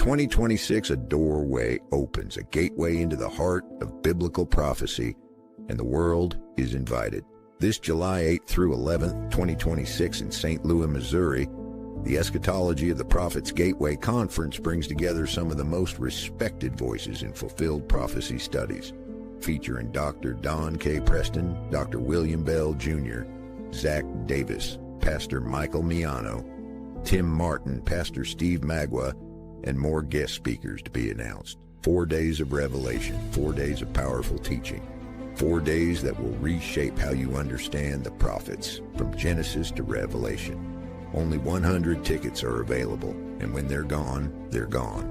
2026, a doorway opens, a gateway into the heart of biblical prophecy, and the world is invited. This July 8th through 11th, 2026 in St. Louis, Missouri, the Eschatology of the Prophets Gateway Conference brings together some of the most respected voices in fulfilled prophecy studies, featuring Dr. Don K. Preston, Dr. William Bell Jr., Zach Davis, Pastor Michael Miano, Tim Martin, Pastor Steve Magua, and more guest speakers to be announced. 4 days of revelation, 4 days of powerful teaching, 4 days that will reshape how you understand the prophets from Genesis to Revelation. Only 100 tickets are available, and when they're gone, they're gone.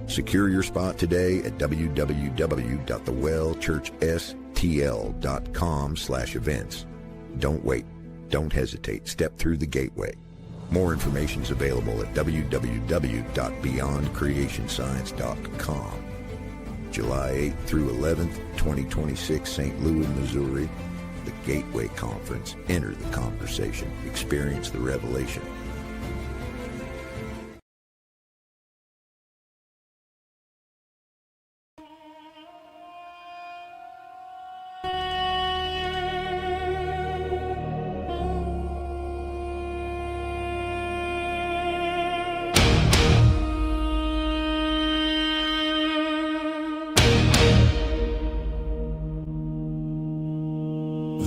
Secure your spot today at www.thewellchurchstl.com/events. Don't wait. Don't hesitate. Step through the gateway. More information is available at www.beyondcreationscience.com. July 8th through 11th, 2026, St. Louis, Missouri, the Gateway Conference. Enter the conversation. Experience the revelation.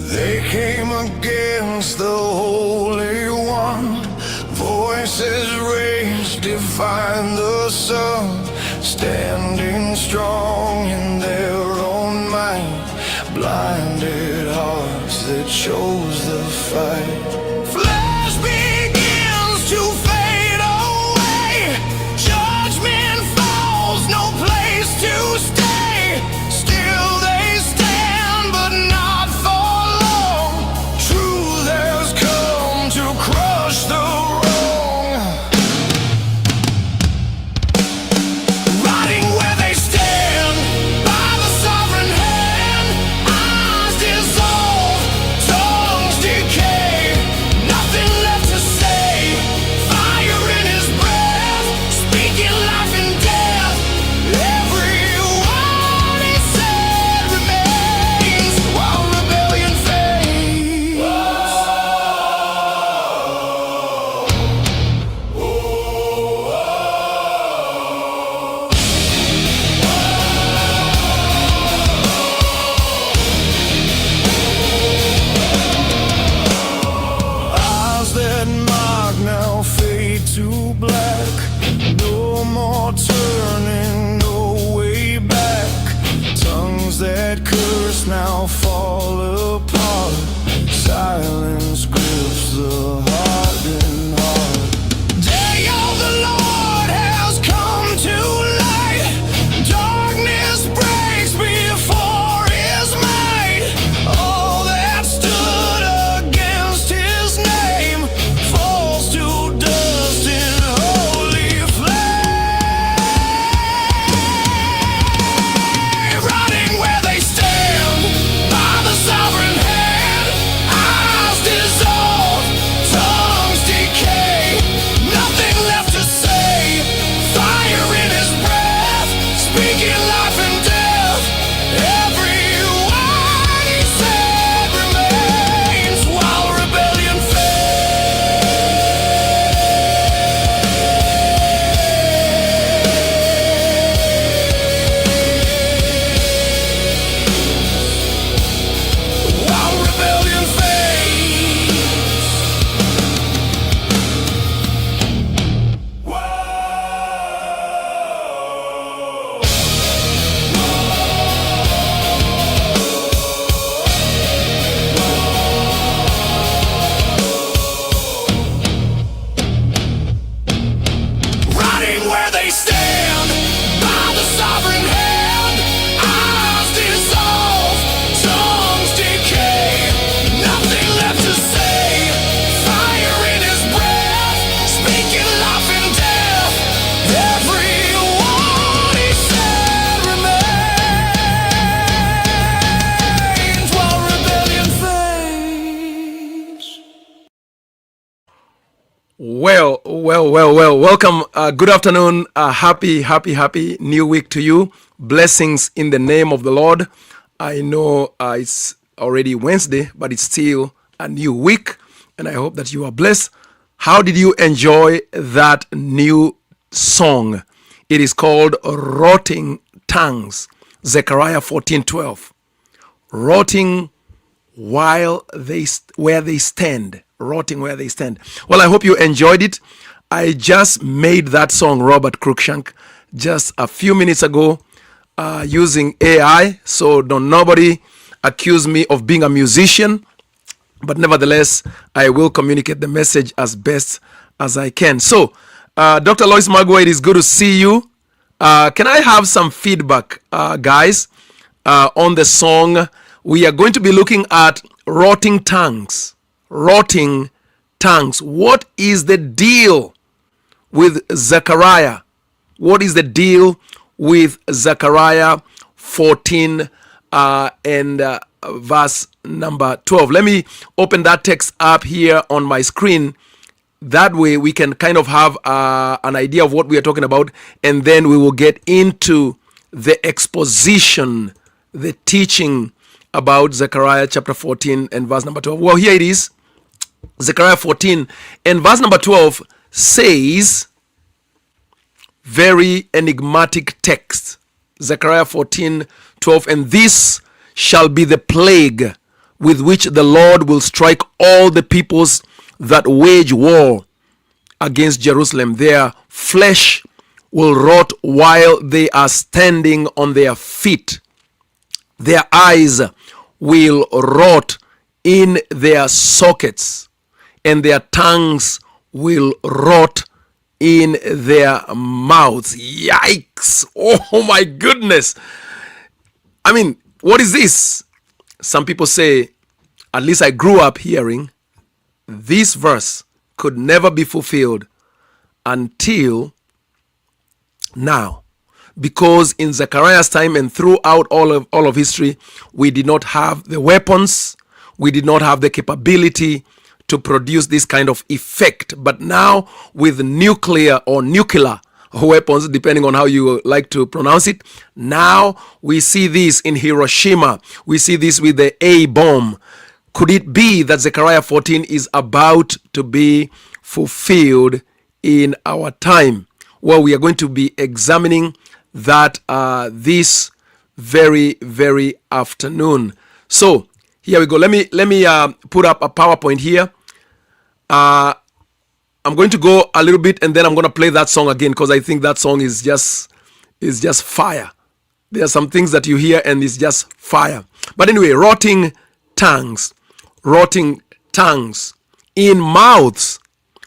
They came against the Holy One, voices raised, defying the sun, standing strong in their own might, blinded hearts that chose the fight. Flesh begins to fade away, judgment falls, no place to stay, still they stand, but not for long. Truth has come to crush the wrong. Rotting where they stand, by the sovereign hand, eyes dissolve, tongues decay, nothing left to say, fire in his breath, speaking life and death. Every word he said remains, while rebellion fades. Eyes that mock now fade to black, no more turning, no way back. Tongues that curse now fall apart, silence grips the hardened heart. Day of the Lord has come to light, darkness breaks before his might. All that stood against his name falls to dust in holy flame. Rotting where they stand, by the sovereign hand, eyes dissolve, tongues decay, nothing left to say, fire in his breath, speaking life and death. Every word he said remains, while rebellion fades. While rebellion fades. Rotting where they stand, by the sovereign hand, eyes dissolve, tongues decay, nothing left to say, fire in his breath, speaking life and death. Every word he said remains, while rebellion fades. Well, Well. Welcome. Good afternoon. Happy new week to you. Blessings in the name of the Lord. I know it's already Wednesday, but it's still a new week, and I hope that you are blessed. How did you enjoy that new song? It is called Rotting Tongues, Zechariah 14:12. Rotting where they stand. Rotting where they stand. Well, I hope you enjoyed it. I just made that song, Robert Cruikshank, just a few minutes ago using AI. So don't nobody accuse me of being a musician. But nevertheless, I will communicate the message as best as I can. So, Dr. Lois Magua, it is good to see you. Can I have some feedback, guys, on the song? We are going to be looking at rotting tongues. Rotting tongues. What is the deal with Zechariah? What is the deal with Zechariah 14 and verse number 12? Let me open that text up here on my screen. That way we can kind of have an idea of what we are talking about, and then we will get into the exposition, the teaching about Zechariah chapter 14 and verse number 12. Well, here it is. Zechariah 14 and verse number 12 says, very enigmatic text. Zechariah 14:12, and this shall be the plague with which the Lord will strike all the peoples that wage war against Jerusalem. Their flesh will rot while they are standing on their feet. Their eyes will rot in their sockets, and their tongues will rot in their mouths. Yikes! Oh my goodness! I mean, what is this? Some people say, at least I grew up hearing, this verse could never be fulfilled until now. Because in Zechariah's time and throughout all of history, we did not have the weapons, we did not have the capability to produce this kind of effect. But now with nuclear or nuclear weapons, depending on how you like to pronounce it, now we see this in Hiroshima. We see this with the A bomb. Could it be that Zechariah 14 is about to be fulfilled in our time? Well, we are going to be examining that this very afternoon. So here we go. Let me put up a PowerPoint here. I'm going to go a little bit, and then I'm going to play that song again, because I think that song is just fire. There are some things that you hear and it's just fire. But anyway, rotting tongues in mouths.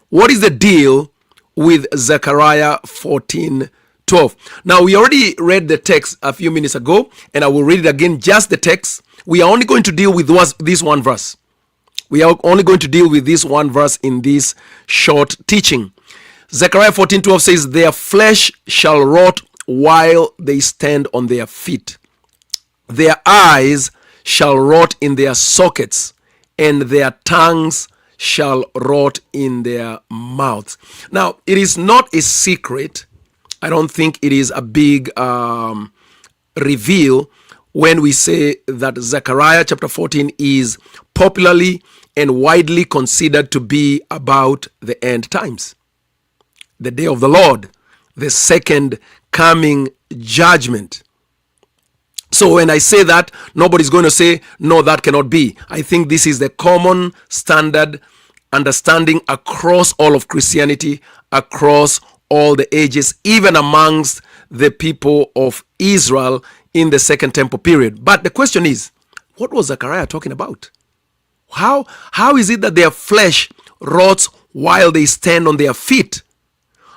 What is the deal with Zechariah 14:12? Now, we already read the text a few minutes ago, and I will read it again, just the text. We are only going to deal with this one verse. We are only going to deal with this one verse in this short teaching. Zechariah 14:12 says, their flesh shall rot while they stand on their feet. Their eyes shall rot in their sockets, and their tongues shall rot in their mouths. Now, it is not a secret. I don't think it is a big reveal when we say that Zechariah chapter 14 is popularly and widely considered to be about the end times, the day of the Lord, the second coming judgment. So when I say that, nobody's going to say, no, that cannot be. I think this is the common standard understanding across all of Christianity, across all the ages, even amongst the people of Israel in the Second Temple period. But the question is, what was Zechariah talking about? How is it that their flesh rots while they stand on their feet?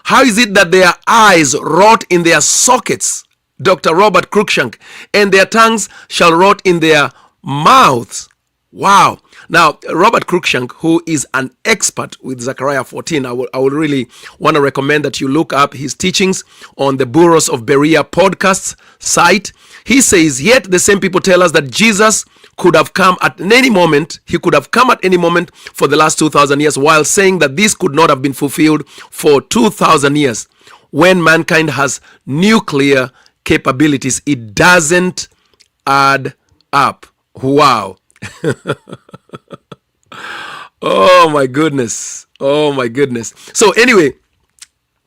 How is it that their eyes rot in their sockets, Dr. Robert Cruikshank, and their tongues shall rot in their mouths? Wow. Now, Robert Cruikshank, who is an expert with Zechariah 14, I would really want to recommend that you look up his teachings on the Burros of Berea podcast site. He says, yet the same people tell us that Jesus could have come at any moment. He could have come at any moment for the last 2,000 years, while saying that this could not have been fulfilled for 2,000 years. When mankind has nuclear capabilities, it doesn't add up. Wow. Oh my goodness. Oh my goodness. So anyway,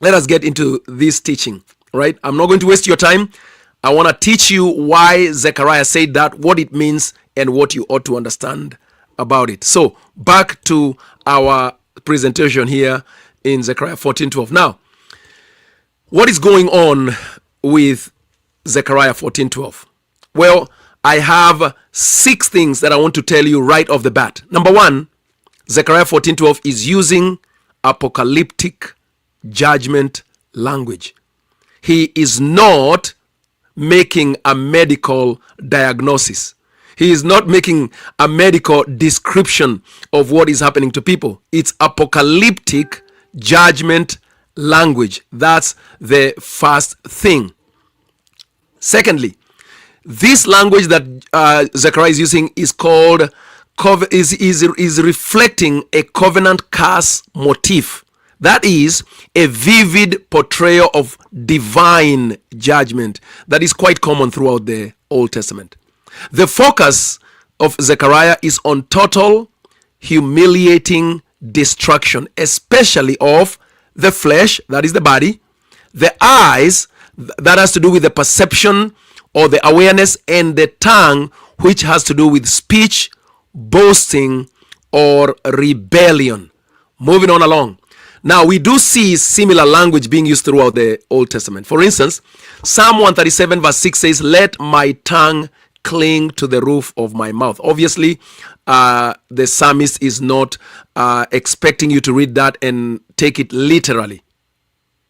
let us get into this teaching, right? I'm not going to waste your time. I want to teach you why Zechariah said that, what it means, and what you ought to understand about it. So back to our presentation here in Zechariah 14:12. Now, what is going on with Zechariah 14:12? Well, I have 6 things that I want to tell you right off the bat. Number 1, Zechariah 14:12 is using apocalyptic judgment language. He is not making a medical diagnosis. He is not making a medical description of what is happening to people. It's apocalyptic judgment language. That's the first thing. Secondly, this language that Zechariah is using is called is reflecting a covenant curse motif. That is a vivid portrayal of divine judgment that is quite common throughout the Old Testament. The focus of Zechariah is on total, humiliating destruction, especially of the flesh, that is the body, the eyes, that has to do with the perception or the awareness, and the tongue, which has to do with speech, boasting, or rebellion. Moving on along. Now, we do see similar language being used throughout the Old Testament. For instance, Psalm 137 verse 6 says, let my tongue cling to the roof of my mouth. Obviously, the psalmist is not expecting you to read that and take it literally.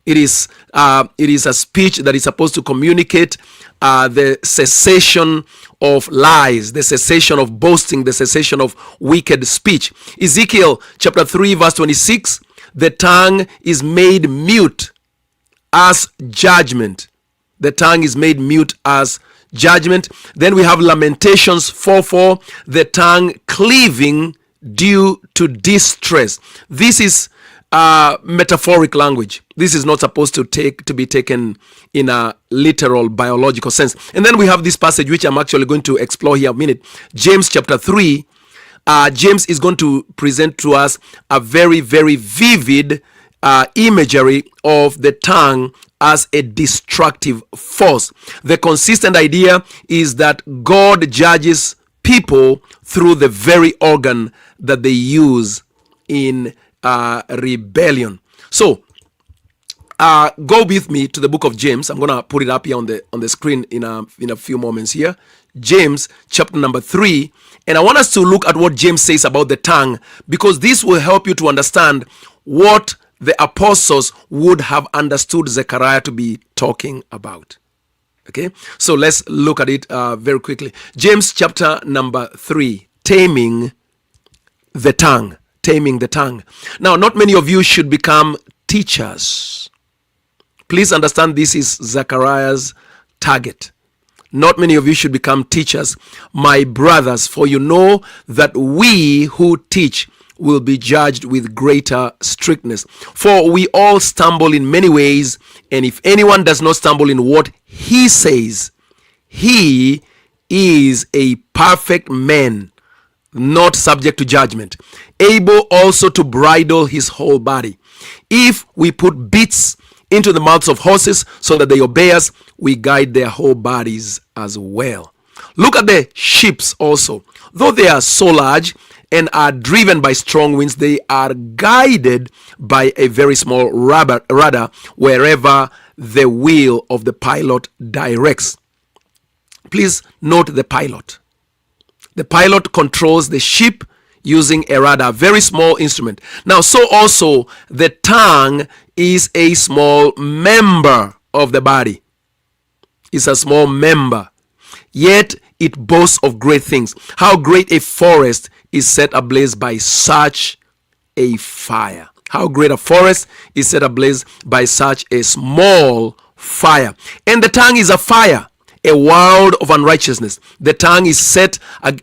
It is a speech that is supposed to communicate the cessation of lies, the cessation of boasting, the cessation of wicked speech. Ezekiel chapter 3 verse 26, the tongue is made mute as judgment. The tongue is made mute as judgment. Then we have Lamentations 4:4, the tongue cleaving due to distress. This is metaphoric language. This is not supposed to be taken in a literal biological sense. And then we have this passage which I'm actually going to explore here in a minute. James chapter 3. James is going to present to us a very, very vivid imagery of the tongue as a destructive force. The consistent idea is that God judges people through the very organ that they use in rebellion. So go with me to the book of James. I'm gonna put it up here on the screen in a few moments here. James chapter number 3, and I want us to look at what James says about the tongue, because this will help you to understand what the apostles would have understood Zechariah to be talking about. Okay, so let's look at it very quickly. James chapter number 3, taming the tongue. Taming the tongue. Now, not many of you should become teachers. Please understand, this is Zechariah's target. Not many of you should become teachers, my brothers, for you know that we who teach will be judged with greater strictness. For we all stumble in many ways, and if anyone does not stumble in what he says, he is a perfect man, not subject to judgment, able also to bridle his whole body. If we put bits into the mouths of horses so that they obey us, we guide their whole bodies as well. Look at the ships also. Though they are so large and are driven by strong winds, they are guided by a very small rudder wherever the wheel of the pilot directs. Please note the pilot. The pilot controls the ship using a rudder, very small instrument. Now, so also the tongue is a small member of the body. It's a small member, yet it boasts of great things. How great a forest is set ablaze by such a fire. How great a forest is set ablaze by such a small fire. And the tongue is a fire, a world of unrighteousness. The tongue is set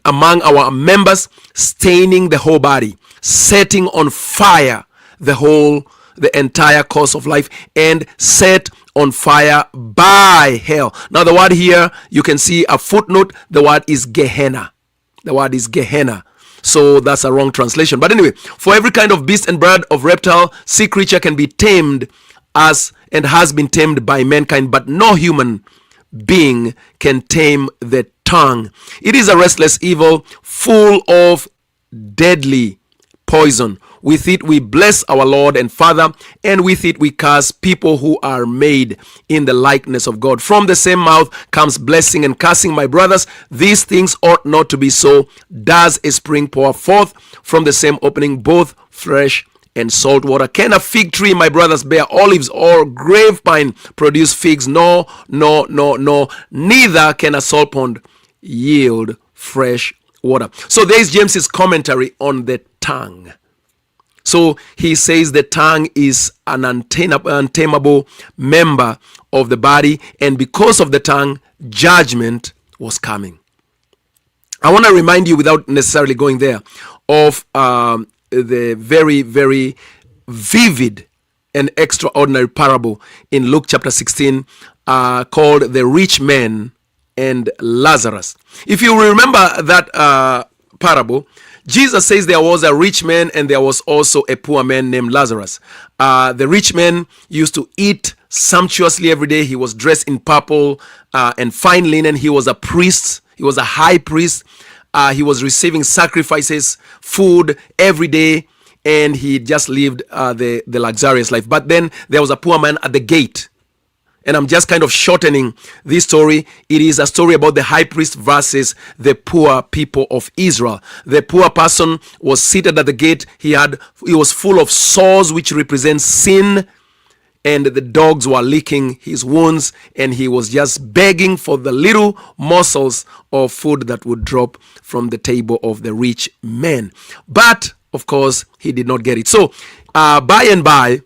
among our members, staining the whole body, setting on fire the entire course of life, and set on fire by hell. Now the word here, you can see a footnote. The word is Gehenna. The word is Gehenna. So that's a wrong translation. But anyway, for every kind of beast and bird, of reptile, sea creature can be tamed as and has been tamed by mankind, but no human being can tame the tongue. It is a restless evil, full of deadly poison. With it we bless our Lord and Father, and with it we curse people who are made in the likeness of God. From the same mouth comes blessing and cursing. My brothers, these things ought not to be so. Does a spring pour forth from the same opening both fresh and salt water? Can a fig tree, my brothers, bear olives, or grave pine produce figs? No. Neither can a salt pond yield fresh water. So there's James's commentary on the tongue. So he says the tongue is an untamable member of the body, and because of the tongue, judgment was coming. I want to remind you, without necessarily going there, of the very, very vivid and extraordinary parable in Luke chapter 16 called the rich man and Lazarus. If you remember that parable, Jesus says there was a rich man and there was also a poor man named Lazarus. The rich man used to eat sumptuously every day. He was dressed in purple and fine linen. He was a priest. He was a high priest. He was receiving sacrifices, food every day, and he just lived the luxurious life. But then there was a poor man at the gate. And I'm just kind of shortening this story. It is a story about the high priest versus the poor people of Israel. The poor person was seated at the gate. He was full of sores, which represents sin, and the dogs were licking his wounds, and he was just begging for the little morsels of food that would drop from the table of the rich man. But of course, he did not get it. So by and by,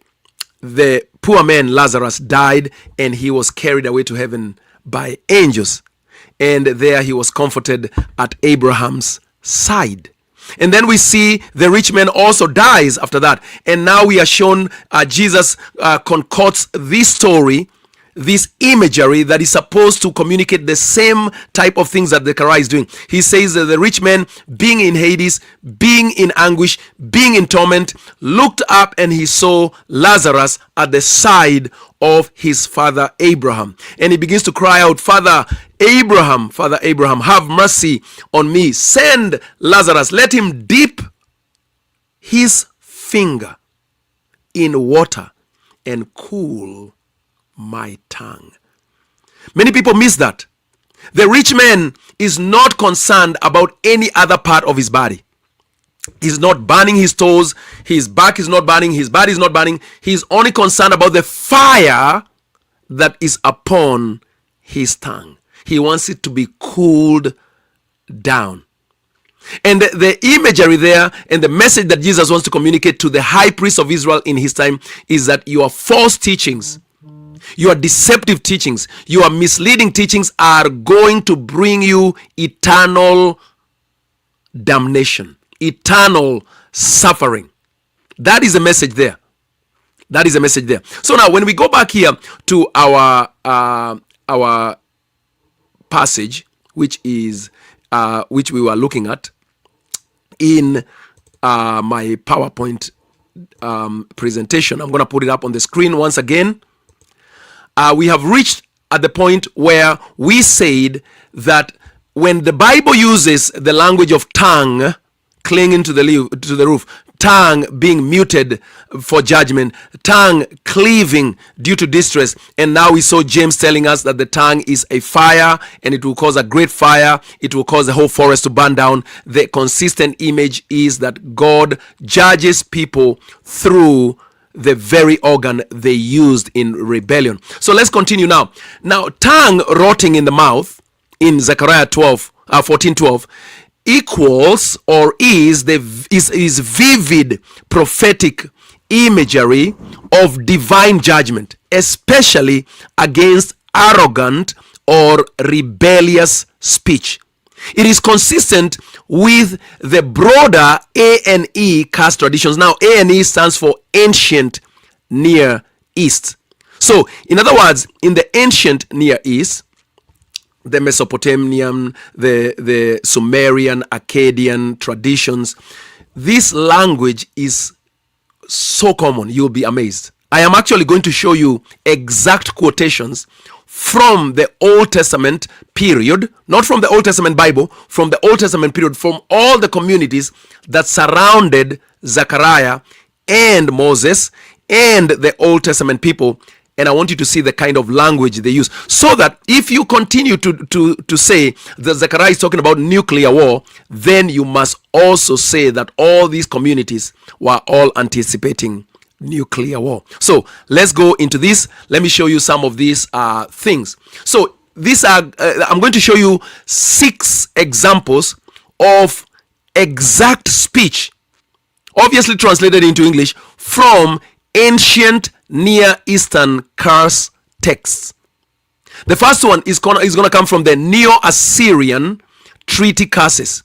the poor man Lazarus died, and he was carried away to heaven by angels, and there he was comforted at Abraham's side. And then we see the rich man also dies after that, and now we are shown Jesus concocts this story, this imagery that is supposed to communicate the same type of things that Zechariah is doing. He says that the rich man, being in Hades, being in anguish, being in torment, looked up and he saw Lazarus at the side of his father Abraham. And he begins to cry out, Father Abraham, have mercy on me. Send Lazarus, let him dip his finger in water and cool my tongue. Many people miss that. The rich man is not concerned about any other part of his body. He's not burning his toes, his back is not burning, his body is not burning. He's only concerned about the fire that is upon his tongue. He wants it to be cooled down. And the imagery there and the message that Jesus wants to communicate to the high priest of Israel in his time is that your false teachings, your deceptive teachings, your misleading teachings are going to bring you eternal damnation, eternal suffering. That is a message there. That is a message there. So now when we go back here to our passage, which is which we were looking at in my PowerPoint presentation, I'm going to put it up on the screen once again. We have reached at the point where we said that when the Bible uses the language of tongue clinging to the roof, tongue being muted for judgment, tongue cleaving due to distress, and now we saw James telling us that the tongue is a fire and it will cause a great fire, it will cause the whole forest to burn down. The consistent image is that God judges people through the very organ they used in rebellion. So let's continue now. Now, tongue rotting in the mouth in Zechariah 14:12 equals or is vivid prophetic imagery of divine judgment, especially against arrogant or rebellious speech. It is consistent with the broader A&E cast traditions. Now, A&E stands for Ancient Near East. So, in other words, in the Ancient Near East, the Mesopotamian, the Sumerian, Akkadian traditions, this language is so common, you'll be amazed. I am actually going to show you exact quotations from the Old Testament period, not from the Old Testament Bible, from the Old Testament period, from all the communities that surrounded Zechariah and Moses and the Old Testament people. And I want you to see the kind of language they use, so that if you continue to say that Zechariah is talking about nuclear war, then you must also say that all these communities were all anticipating nuclear war. So let's go into this. Let me show you some of these things. So these are I'm going to show you 6 examples of exact speech, obviously translated into English, from ancient Near Eastern curse texts. The first one is going to come from the Neo-Assyrian treaty curses.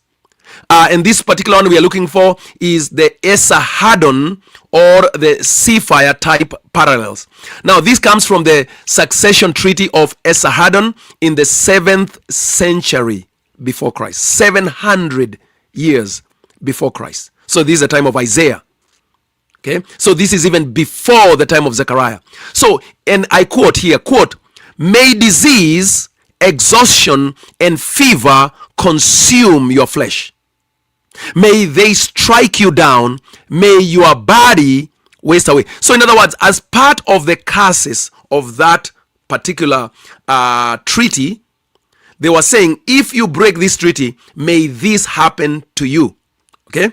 And this particular one we are looking for is the Esarhaddon or the Seafire type parallels. Now, this comes from the succession treaty of Esarhaddon in the 7th century before Christ, 700 years before Christ. So this is the time of Isaiah. Okay, so this is even before the time of Zechariah. So, and I quote here, quote, "May disease, exhaustion, and fever consume your flesh. May they strike you down. May your body waste away." So in other words, as part of the curses of that particular treaty, they were saying, if you break this treaty, may this happen to you. Okay,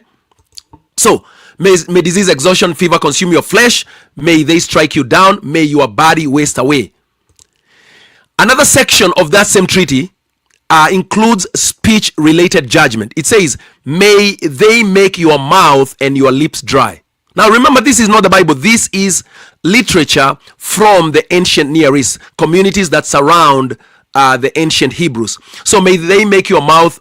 so may disease, exhaustion, fever consume your flesh. May they strike you down. May your body waste away. Another section of that same treaty includes speech-related judgment. It says, may they make your mouth and your lips dry. Now remember, this is not the Bible. This is literature from the ancient Near East, communities that surround the ancient Hebrews. So may they make your mouth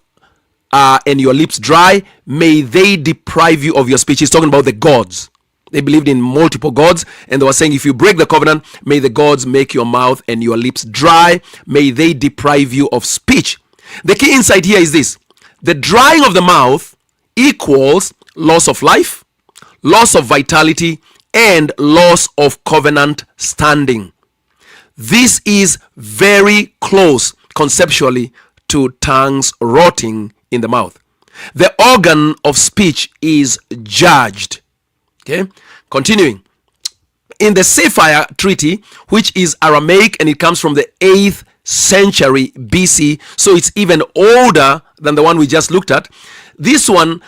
and your lips dry. May they deprive you of your speech. He's talking about the gods. They believed in multiple gods, and they were saying, if you break the covenant, may the gods make your mouth and your lips dry. May they deprive you of speech. The key insight here is this: the drying of the mouth equals loss of life, loss of vitality, and loss of covenant standing. This is very close conceptually to tongues rotting in the mouth. The organ of speech is judged. Okay, continuing. In the Seafire Treaty, which is Aramaic and it comes from the 8th century BC, so it's even older than the one we just looked at. This one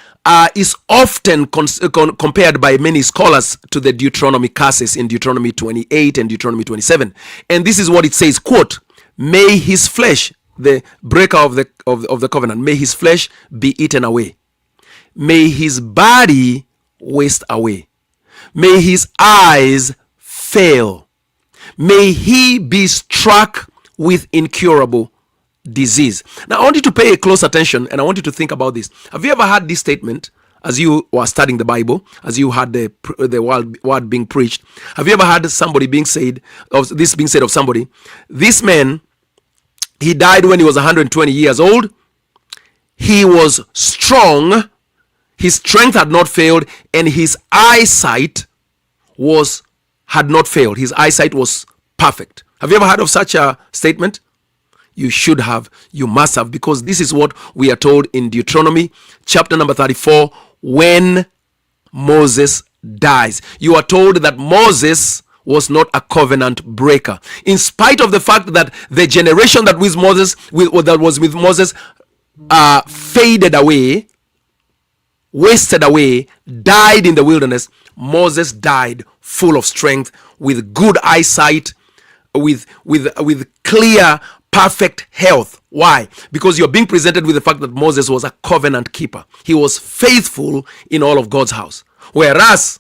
is often compared by many scholars to the Deuteronomy curses in Deuteronomy 28 and Deuteronomy 27. And this is what it says, quote, "May his flesh," the breaker of the covenant, "may his flesh be eaten away. May his body waste away. May his eyes fail. May he be struck with incurable disease." Now, I want you to pay close attention, and I want you to think about this. Have you ever heard this statement as you were studying the Bible, as you had the word being preached? Have you ever heard somebody being said of somebody? This man, he died when he was 120 years old. He was strong. His strength had not failed, and his eyesight had not failed. His eyesight was perfect. Have you ever heard of such a statement? You should have. You must have, because this is what we are told in Deuteronomy chapter number 34 when Moses dies. You are told that Moses was not a covenant breaker, in spite of the fact that the generation that was with Moses faded away, wasted away, died in the wilderness. Moses died full of strength, with good eyesight, with clear, perfect health. Why? Because you're being presented with the fact that Moses was a covenant keeper. He was faithful in all of God's house. Whereas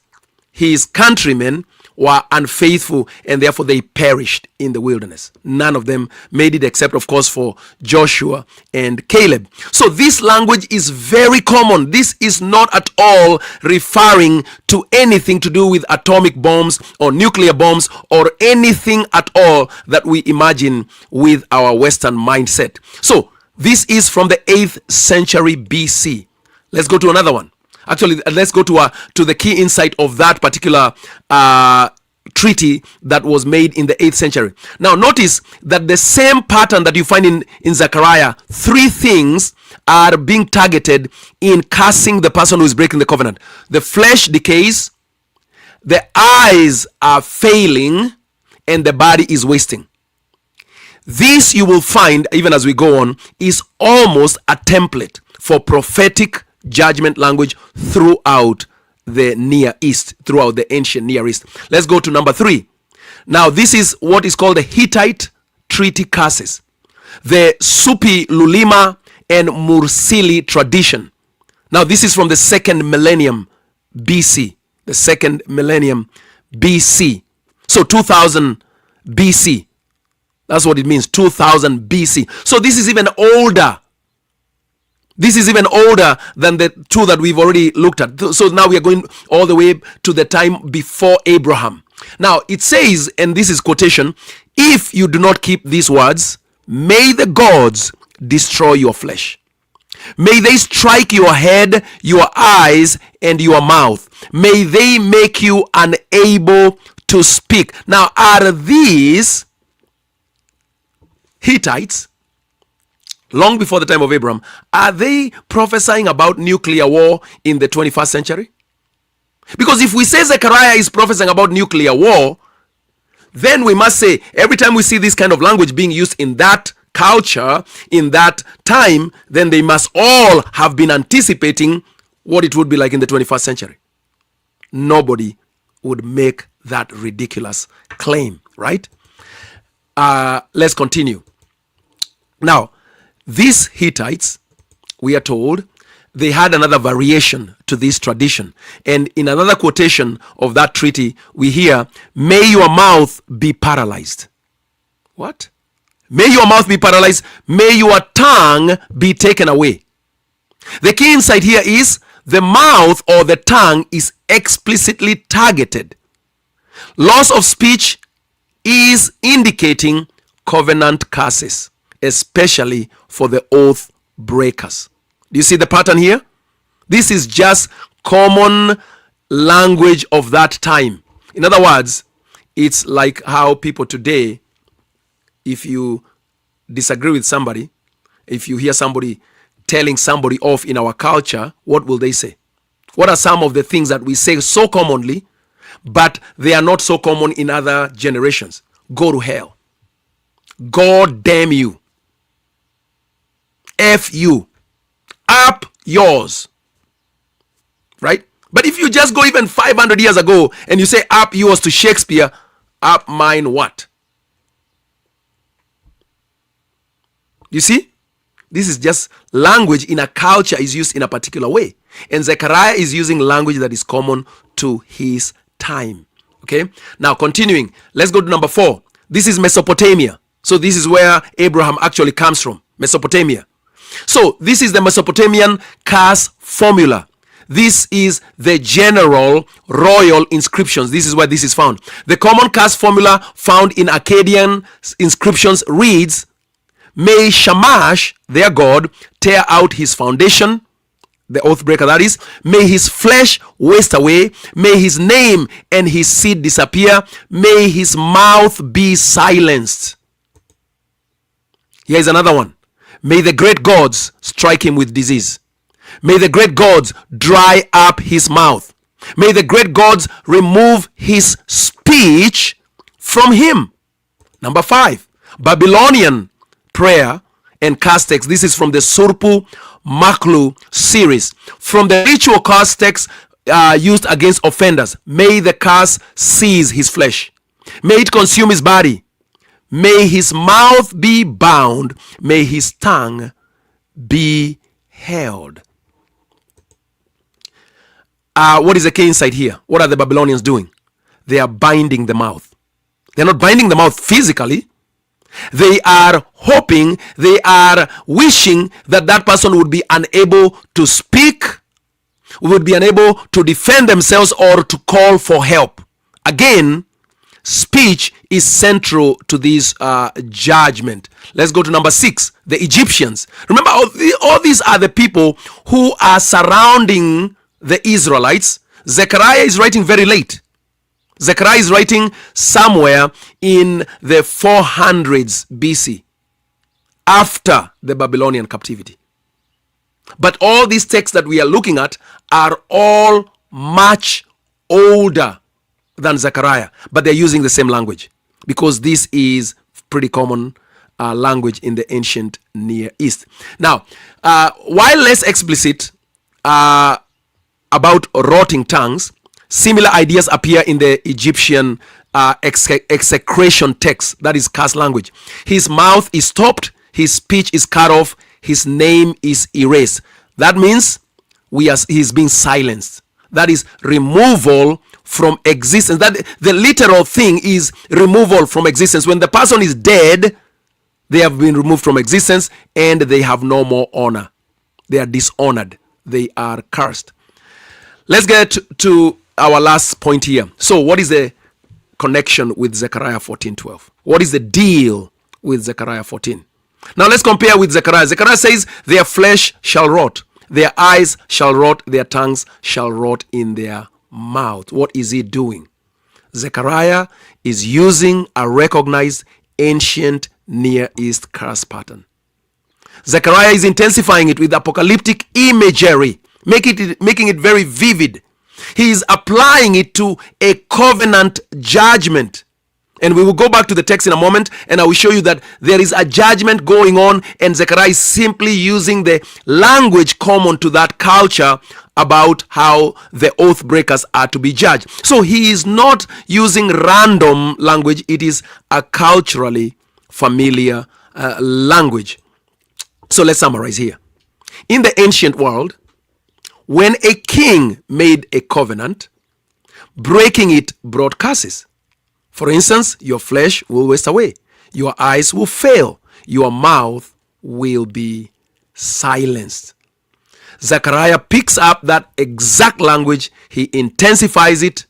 his countrymen were unfaithful, and therefore they perished in the wilderness. None of them made it, except of course for Joshua and Caleb. So this language is very common. This is not at all referring to anything to do with atomic bombs or nuclear bombs or anything at all that we imagine with our Western mindset. So this is from the 8th century BC. Let's go to another one. Actually, let's go to the key insight of that particular treaty that was made in the 8th century. Now, notice that the same pattern that you find in Zechariah, 3 things are being targeted in cursing the person who is breaking the covenant. The flesh decays, the eyes are failing, and the body is wasting. This, you will find, even as we go on, is almost a template for prophetic judgment language throughout the Near East, throughout the ancient Near East. Let's go to number 3. Now, this is what is called the Hittite treaty curses, the Supi Lulima and Mursili tradition. Now, this is from the 2nd millennium BC, the 2nd millennium BC. So 2000 BC. That's what it means, 2000 BC. So this is even older. This is even older than the 2 that we've already looked at. So now we are going all the way to the time before Abraham. Now it says, and this is quotation, if you do not keep these words, may the gods destroy your flesh. May they strike your head, your eyes, and your mouth. May they make you unable to speak. Now, are these Hittites, long before the time of Abraham, are they prophesying about nuclear war in the 21st century? Because if we say Zechariah is prophesying about nuclear war, then we must say every time we see this kind of language being used in that culture, in that time, then they must all have been anticipating what it would be like in the 21st century. Nobody would make that ridiculous claim, right? Let's continue. Now, these Hittites, we are told, they had another variation to this tradition. And in another quotation of that treaty, we hear, may your mouth be paralyzed. What? May your mouth be paralyzed. May your tongue be taken away. The key insight here is the mouth or the tongue is explicitly targeted. Loss of speech is indicating covenant curses, especially for the oath breakers. Do you see the pattern here? This is just common language of that time. In other words, it's like how people today, if you disagree with somebody, if you hear somebody telling somebody off in our culture, what will they say? What are some of the things that we say so commonly, but they are not so common in other generations? Go to hell. God damn you. F you. Up yours. Right? But if you just go even 500 years ago and you say up yours to Shakespeare, up mine what? You see? This is just language in a culture is used in a particular way. And Zechariah is using language that is common to his time. Okay? Now continuing, let's go to number 4. This is Mesopotamia. So this is where Abraham actually comes from. Mesopotamia. So this is the Mesopotamian curse formula. This is the general royal inscriptions. This is where this is found. The common curse formula found in Akkadian inscriptions reads, may Shamash, their god, tear out his foundation, the oath breaker that is. May his flesh waste away. May his name and his seed disappear. May his mouth be silenced. Here is another one. May the great gods strike him with disease. May the great gods dry up his mouth. May the great gods remove his speech from him. Number 5, Babylonian prayer and curse text. This is from the Surpu Maklu series. From the ritual curse text used against offenders. May the curse seize his flesh. May it consume his body. May his mouth be bound, may his tongue be held. What is the key insight here? What are the Babylonians doing? They are binding the mouth. They're not binding the mouth physically. They are hoping, they are wishing that that person would be unable to speak, would be unable to defend themselves or to call for help. Again, speech is central to this judgment. Let's go to number 6, the Egyptians. Remember, all these are the people who are surrounding the Israelites. Zechariah is writing very late. Zechariah is writing somewhere in the 400s BC, after the Babylonian captivity. But all these texts that we are looking at are all much older than Zechariah, but they're using the same language because this is pretty common language in the ancient Near East. Now, while less explicit about rotting tongues, similar ideas appear in the Egyptian execration text, that is curse language. His mouth is stopped, his speech is cut off, his name is erased. That means he's being silenced. That is removal from existence. That the literal thing is removal from existence. When the person is dead, they have been removed from existence and they have no more honor. They are dishonored. They are cursed. Let's get to our last point here. So what is the connection with Zechariah 14:12? What is the deal with Zechariah 14? Now let's compare with Zechariah. Zechariah says, their flesh shall rot, their eyes shall rot, their tongues shall rot in their mouth. What is he doing? Zechariah is using a recognized ancient Near East curse pattern. Zechariah is intensifying it with apocalyptic imagery, making it very vivid. He is applying it to a covenant judgment. And we will go back to the text in a moment, and I will show you that there is a judgment going on, and Zechariah is simply using the language common to that culture about how the oath breakers are to be judged. So he is not using random language. It is a culturally familiar language. So let's summarize here. In the ancient world, when a king made a covenant, breaking it brought curses. For instance, your flesh will waste away, your eyes will fail, your mouth will be silenced. Zechariah picks up that exact language, he intensifies it,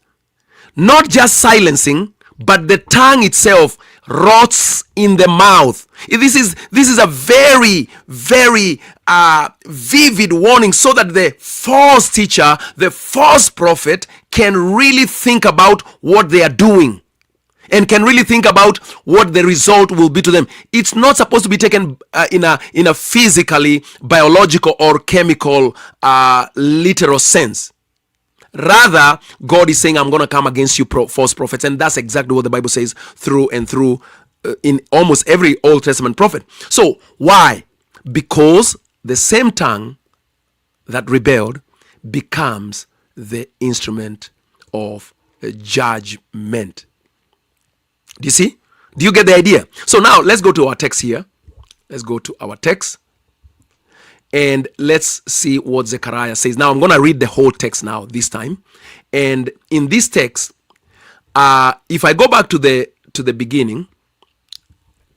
not just silencing, but the tongue itself rots in the mouth. This is a very, very vivid warning, so that the false teacher, the false prophet, can really think about what they are doing and can really think about what the result will be to them. It's not supposed to be taken in a physically, biological, or chemical, literal sense. Rather, God is saying, I'm going to come against you, false prophets. And that's exactly what the Bible says through and through in almost every Old Testament prophet. So, why? Because the same tongue that rebelled becomes the instrument of judgment. Do you see? Do you get the idea? So now, let's go to our text here. Let's go to our text. And let's see what Zechariah says. Now I'm going to read the whole text now this time. And in this text, if I go back to the beginning,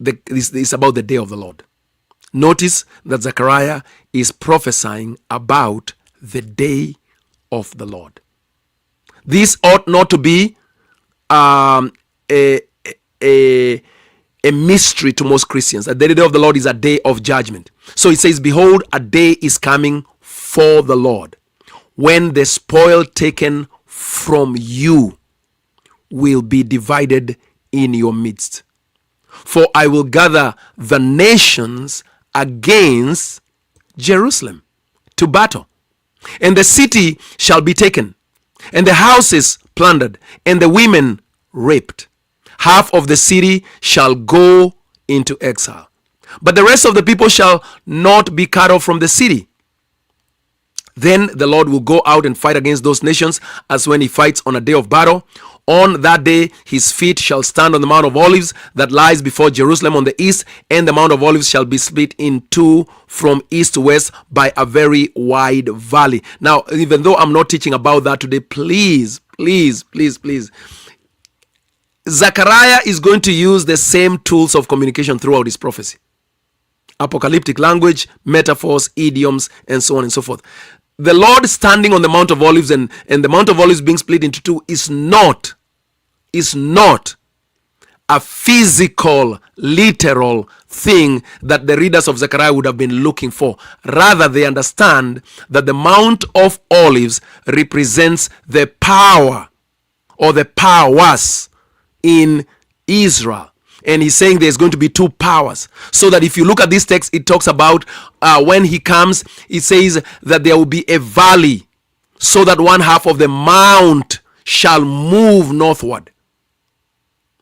this is about the day of the Lord. Notice that Zechariah is prophesying about the day of the Lord. This ought not to be a mystery to most Christians. That the day of the Lord is a day of judgment. So it says, behold, a day is coming for the Lord, when the spoil taken from you will be divided in your midst. For I will gather the nations against Jerusalem to battle, and the city shall be taken, and the houses plundered, and the women raped. Half of the city shall go into exile, but the rest of the people shall not be cut off from the city. Then the Lord will go out and fight against those nations, as when he fights on a day of battle. On that day his feet shall stand on the Mount of Olives that lies before Jerusalem on the east, and the Mount of Olives shall be split in two from east to west by a very wide valley. Now, even though I'm not teaching about that today, please, Zechariah is going to use the same tools of communication throughout his prophecy. Apocalyptic language, metaphors, idioms, and so on and so forth. The Lord standing on the Mount of Olives and the Mount of Olives being split into two is not a physical, literal thing that the readers of Zechariah would have been looking for. Rather, they understand that the Mount of Olives represents the power or the powers in Israel. And he's saying there's going to be two powers. So that if you look at this text, it talks about when he comes, it says that there will be a valley, so that one half of the mount shall move northward.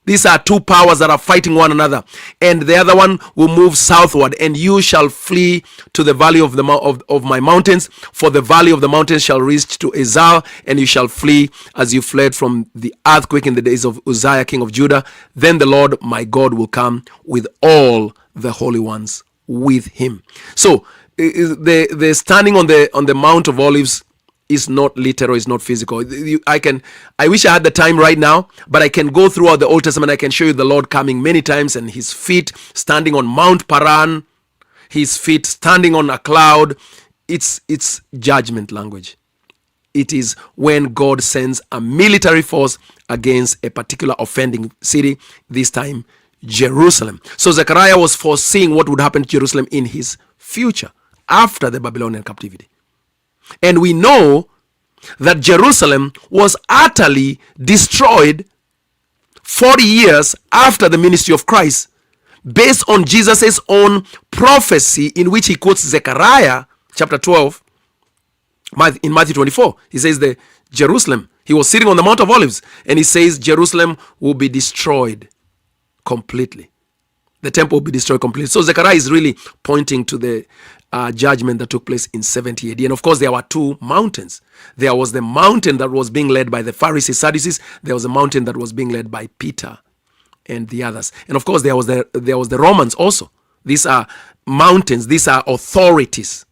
These are two powers that are fighting one another, and the other one will move southward. And you shall flee to the valley of my mountains, for the valley of the mountains shall reach to Azal, and you shall flee as you fled from the earthquake in the days of Uzziah king of Judah. Then the Lord my God will come with all the holy ones with him. So the standing on the Mount of Olives is not literal, is not physical. I wish I had the time right now, but I can go throughout the Old Testament. I can show you the Lord coming many times, and his feet standing on Mount Paran, his feet standing on a cloud. It's judgment language. It is when God sends a military force against a particular offending city, this time Jerusalem. So Zechariah was foreseeing what would happen to Jerusalem in his future after the Babylonian captivity. And we know that Jerusalem was utterly destroyed 40 years after the ministry of Christ, based on Jesus' own prophecy, in which he quotes Zechariah chapter 12 in Matthew 24. He says that Jerusalem, he was sitting on the Mount of Olives, and he says Jerusalem will be destroyed completely. The temple will be destroyed completely. So Zechariah is really pointing to the judgment that took place in 70 AD. And of course, there were two mountains. There was the mountain that was being led by the Pharisees, Sadducees. There was a mountain that was being led by Peter and the others. And of course, there was the Romans also. These are mountains. These are authorities,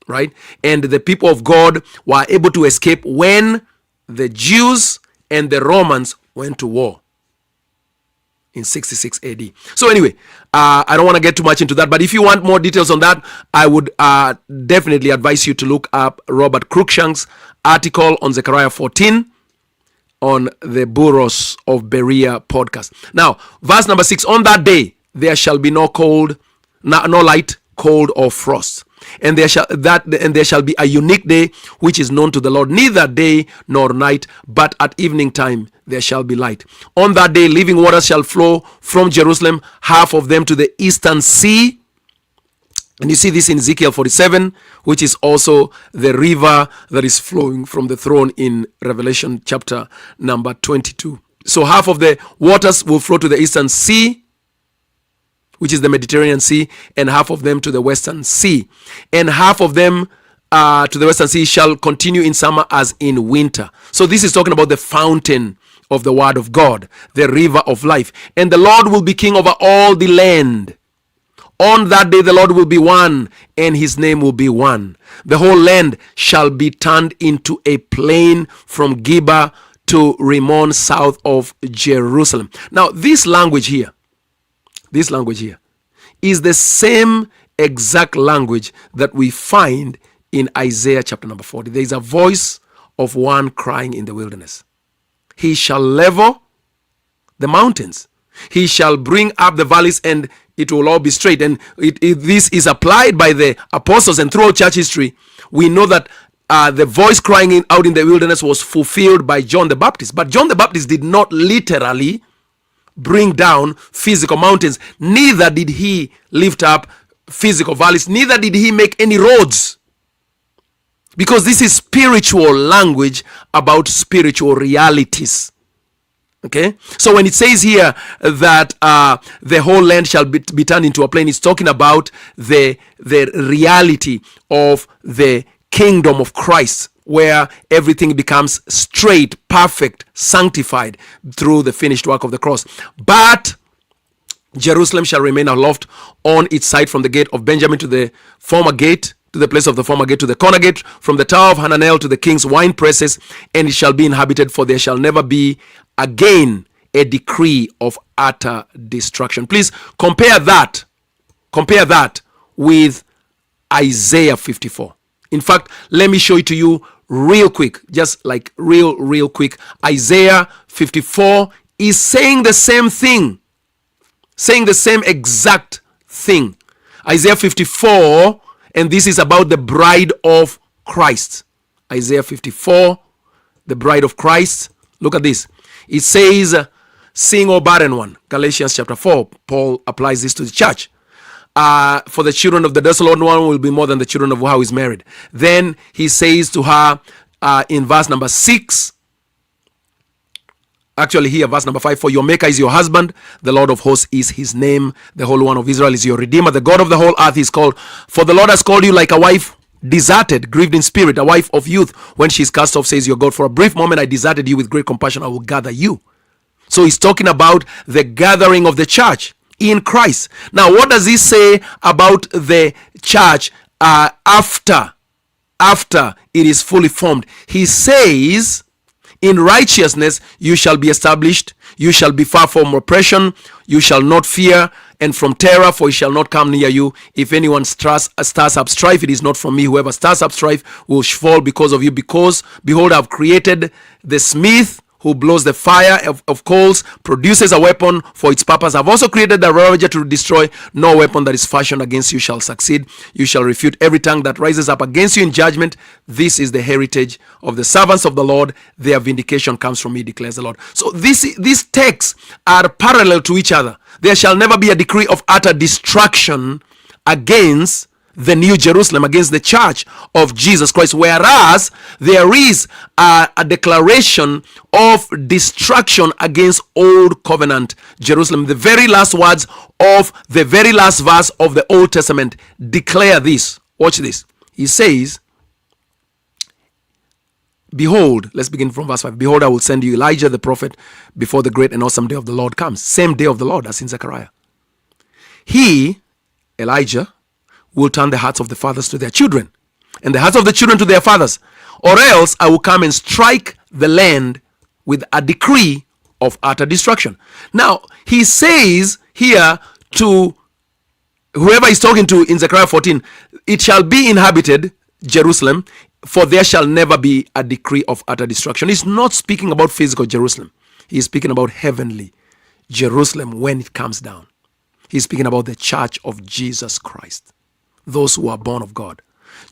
right? And the people of God were able to escape when the Jews and the Romans went to war in 66 AD. So anyway, I don't want to get too much into that, but if you want more details on that, I would definitely advise you to look up Robert Cruikshank's article on Zechariah 14 on the Burros of Berea podcast. Now, verse number 6, on that day there shall be no light, cold, or frost. And there shall be a unique day which is known to the Lord, neither day nor night, but at evening time there shall be light. On that day living waters shall flow from Jerusalem, half of them to the eastern sea. And you see this in Ezekiel 47, which is also the river that is flowing from the throne in Revelation chapter number 22. So half of the waters will flow to the eastern sea, which is the Mediterranean Sea, and half of them to the Western Sea. And half of them to the Western Sea shall continue in summer as in winter. So this is talking about the fountain of the word of God, the river of life. And the Lord will be king over all the land. On that day the Lord will be one, and his name will be one. The whole land shall be turned into a plain from Geba to Rimmon south of Jerusalem. Now this language here is the same exact language that we find in Isaiah chapter number 40. There is a voice of one crying in the wilderness. He shall level the mountains. He shall bring up the valleys, and it will all be straight. And this is applied by the apostles, and throughout church history, we know that the voice crying out in the wilderness was fulfilled by John the Baptist. But John the Baptist did not literally bring down physical mountains, neither did he lift up physical valleys, neither did he make any roads, because this is spiritual language about spiritual realities. Okay, so when it says here that the whole land shall be turned into a plain, it's talking about the reality of the kingdom of Christ where everything becomes straight, perfect, sanctified through the finished work of the cross. But Jerusalem shall remain aloft on its side from the gate of Benjamin to the former gate, to the place of the former gate, to the corner gate, from the tower of Hananel to the king's wine presses, and it shall be inhabited, for there shall never be again a decree of utter destruction. Please compare that with Isaiah 54. In fact, let me show it to you real quick, just like real quick. Isaiah 54 is saying the same thing, saying the same exact thing. Isaiah 54, and this is about the bride of Christ. Isaiah 54, the bride of Christ. Look at this. It says, sing, O barren one. Galatians chapter 4. Paul applies this to the church. For the children of the desolate one will be more than the children of her who is married. Then he says to her in verse number 6, actually here, verse number 5, for your maker is your husband, the Lord of hosts is his name, the Holy One of Israel is your Redeemer, the God of the whole earth is called. For the Lord has called you like a wife deserted, grieved in spirit, a wife of youth. When she's cast off, says your God, for a brief moment I deserted you, with great compassion I will gather you. So he's talking about the gathering of the church in Christ. Now, what does he say about the church after it is fully formed? He says, in righteousness you shall be established, you shall be far from oppression, you shall not fear, and from terror, for it shall not come near you. If anyone stirs up strife, it is not from me. Whoever stirs up strife will fall because of you. Because, behold, I have created the smith, who blows the fire of coals, produces a weapon for its purpose. I've also created the ravager to destroy. No weapon that is fashioned against you shall succeed. You shall refute every tongue that rises up against you in judgment. This is the heritage of the servants of the Lord. Their vindication comes from me, declares the Lord. So these texts are parallel to each other. There shall never be a decree of utter destruction against the New Jerusalem, against the church of Jesus Christ, whereas there is a declaration of destruction against old covenant Jerusalem. The very last words of the very last verse of the Old Testament declare this. Watch this. He says, behold, let's begin from verse 5. Behold, I will send you Elijah the prophet before the great and awesome day of the Lord comes. Same day of the Lord as in Zechariah. He, Elijah, will turn the hearts of the fathers to their children, and the hearts of the children to their fathers, or else I will come and strike the land with a decree of utter destruction. Now, he says here to whoever he's talking to in Zechariah 14, it shall be inhabited, Jerusalem, for there shall never be a decree of utter destruction. He's not speaking about physical Jerusalem. He's speaking about heavenly Jerusalem when it comes down. He's speaking about the church of Jesus Christ, those who are born of God.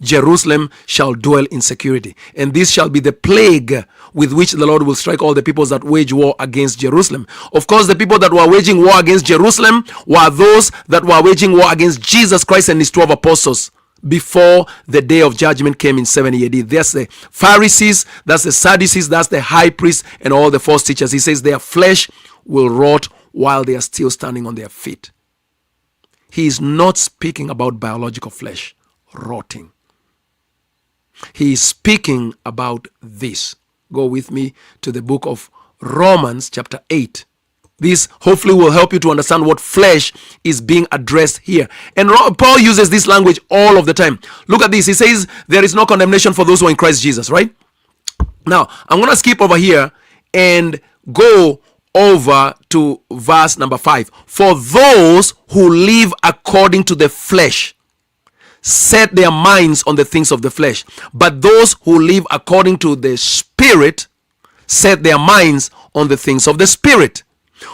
Jerusalem shall dwell in security, and this shall be the plague with which the Lord will strike all the peoples that wage war against Jerusalem. Of course, the people that were waging war against Jerusalem were those that were waging war against Jesus Christ and his 12 apostles before the day of judgment came in 70 AD. That's the Pharisees, that's the Sadducees, that's the high priests, and all the false teachers. He says their flesh will rot while they are still standing on their feet. He is not speaking about biological flesh rotting. He is speaking about this. Go with me to the book of Romans chapter 8. This hopefully will help you to understand what flesh is being addressed here. And Paul uses this language all of the time. Look at this. He says there is no condemnation for those who are in Christ Jesus, right? Now, I'm going to skip over here and go over to verse number 5. For those who live according to the flesh set their minds on the things of the flesh, but those who live according to the Spirit set their minds on the things of the Spirit.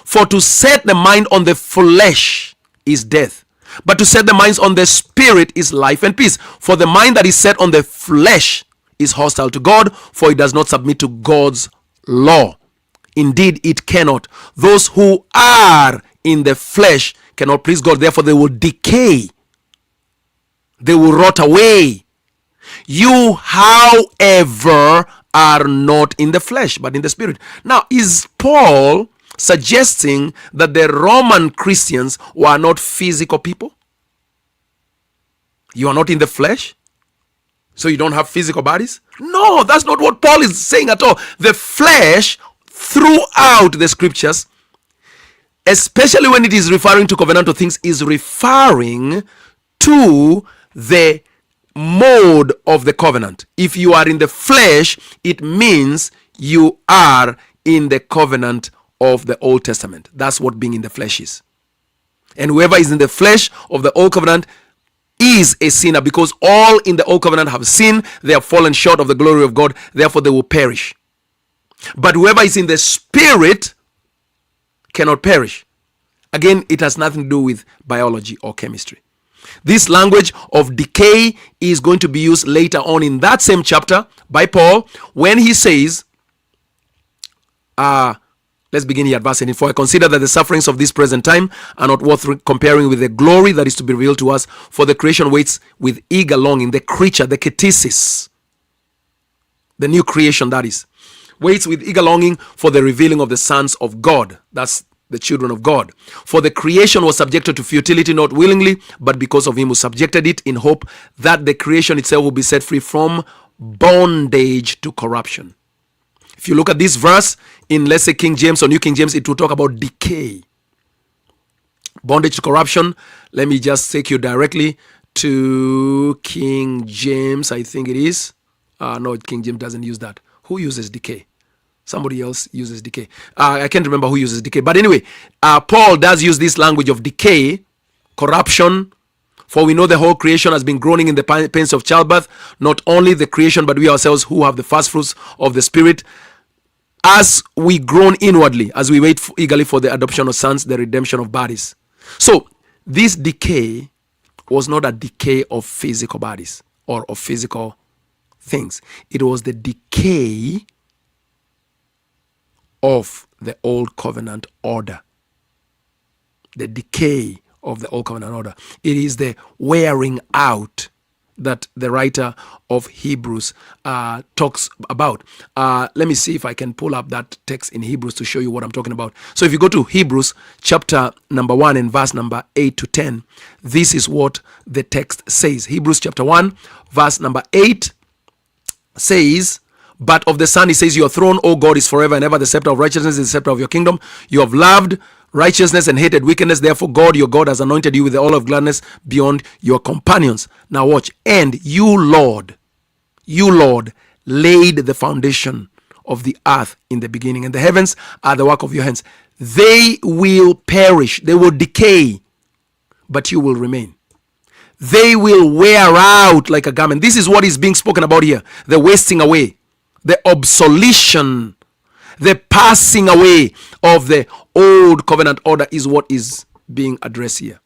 For to set the mind on the flesh is death, but to set the minds on the Spirit is life and peace. For the mind that is set on the flesh is hostile to God, for it does not submit to God's law. Indeed, it cannot. Those who are in the flesh cannot please God. Therefore, they will decay. They will rot away. You, however, are not in the flesh, but in the Spirit. Now, is Paul suggesting that the Roman Christians were not physical people? You are not in the flesh? So you don't have physical bodies? No, that's not what Paul is saying at all. The flesh, throughout the scriptures, especially when it is referring to covenantal things, is referring to the mode of the covenant. If you are in the flesh, it means you are in the covenant of the Old Testament. That's what being in the flesh is. And whoever is in the flesh of the Old Covenant is a sinner, because all in the Old Covenant have sinned. They have fallen short of the glory of God. Therefore, they will perish. But whoever is in the Spirit cannot perish. Again, it has nothing to do with biology or chemistry. This language of decay is going to be used later on in that same chapter by Paul when he says, let's begin here at verse 18. For I consider that the sufferings of this present time are not worth comparing with the glory that is to be revealed to us. For the creation waits with eager longing. The creature, the ktisis, the new creation, that is, waits with eager longing for the revealing of the sons of God. That's the children of God. For the creation was subjected to futility, not willingly, but because of him who subjected it, in hope that the creation itself will be set free from bondage to corruption. If you look at this verse in, let's say, King James or New King James, it will talk about decay. Bondage to corruption. Let me just take you directly to King James, I think it is. No, King James doesn't use that. Who uses decay? Somebody else uses decay. I can't remember who uses decay. But anyway, Paul does use this language of decay, corruption. For we know the whole creation has been groaning in the pains of childbirth. Not only the creation, but we ourselves who have the first fruits of the Spirit, as we groan inwardly, as we wait eagerly for the adoption of sons, the redemption of bodies. So this decay was not a decay of physical bodies or of physical things. It was the decay of the old covenant order. The decay of the old covenant order. It is the wearing out that the writer of Hebrews talks about. Let me see if I can pull up that text in Hebrews to show you what I'm talking about. So if you go to Hebrews chapter number 1 and verse number 8 to 10, this is what the text says. Hebrews chapter 1 verse number 8 says, but of the Son he says, your throne, O God, is forever and ever. The scepter of righteousness is the scepter of your kingdom. You have loved righteousness and hated wickedness. Therefore God, your God, has anointed you with the oil of gladness beyond your companions. Now watch. And you, Lord, laid the foundation of the earth in the beginning, and the heavens are the work of your hands. They will perish, they will decay, but you will remain. They will wear out like a garment. This is what is being spoken about here. The wasting away, the obsolescence, the passing away of the old covenant order is what is being addressed here.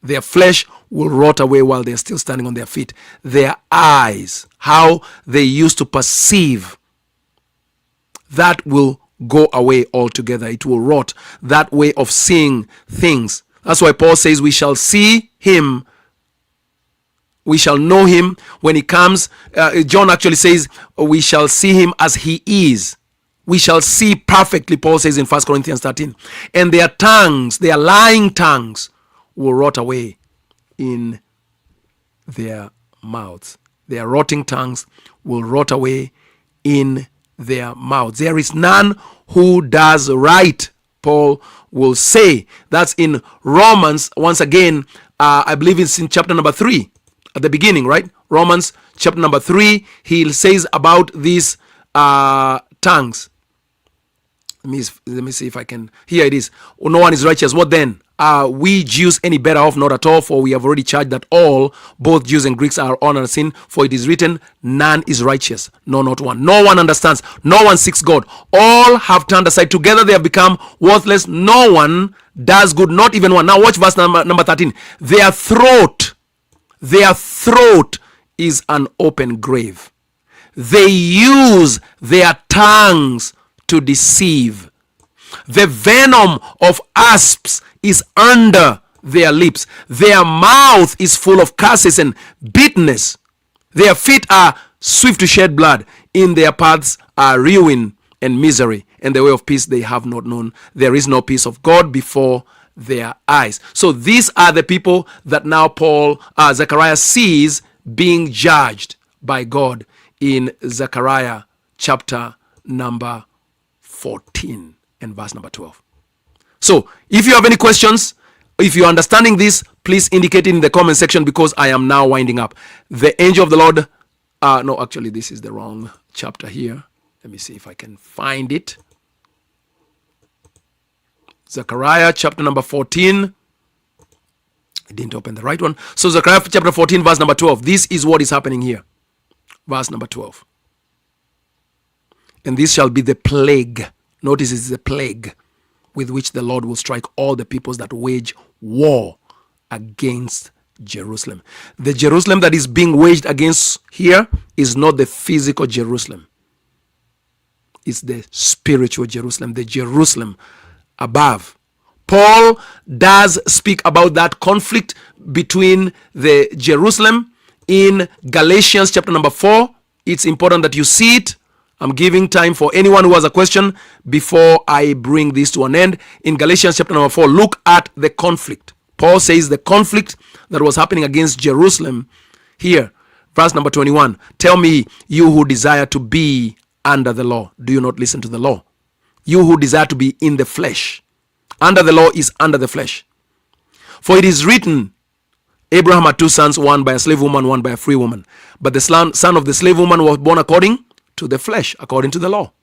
Their flesh will rot away while they're still standing on their feet. Their eyes, how they used to perceive, that will go away altogether. It will rot. That way of seeing things. That's why Paul says we shall see him. We shall know him when he comes. John actually says we shall see him as he is. We shall see perfectly, Paul says in 1 Corinthians 13. And their tongues, their lying tongues, will rot away in their mouths. Their rotting tongues will rot away in their mouths. There is none who does right, Paul will say. That's in Romans, once again, I believe it's in chapter number 3. At the beginning, right? Romans chapter number 3, he says about these tongues. Let me see if I can. Here it is. No one is righteous. What then? Are we Jews any better off? Not at all, for we have already charged that all, both Jews and Greeks, are on our sin. For it is written, none is righteous, no, not one. No one understands. No one seeks God. All have turned aside. Together they have become worthless. No one does good, not even one. Now watch verse number 13. Their throat is an open grave. They use their tongues to deceive. The venom of asps is under their lips. Their mouth is full of curses and bitterness. Their feet are swift to shed blood. In their paths are ruin and misery, and the way of peace they have not known. There is no peace of God before their eyes. So these are the people that now Zechariah sees being judged by God in Zechariah chapter number 14 and verse number 12. So, if you have any questions, if you're understanding this, please indicate it in the comment section, because I am now winding up. The angel of the Lord, no, actually, this is the wrong chapter here. Let me see if I can find it. Zechariah chapter number 14. I didn't open the right one. So Zechariah chapter 14 verse number 12. This is what is happening here. Verse number 12. And this shall be the plague. Notice it's the plague with which the Lord will strike all the peoples that wage war against Jerusalem. The Jerusalem that is being waged against here is not the physical Jerusalem. It's the spiritual Jerusalem, the Jerusalem above. Paul does speak about that conflict between the Jerusalem in Galatians chapter number 4. It's important that you see it. I'm giving time for anyone who has a question before I bring this to an end. In Galatians chapter number 4, look at the conflict. Paul says the conflict that was happening against Jerusalem here. Verse number 21. Tell me, you who desire to be under the law, do you not listen to the law? You who desire to be in the flesh. Under the law is under the flesh. For it is written, Abraham had two sons, one by a slave woman, one by a free woman. But the son of the slave woman was born according to the flesh, according to the law.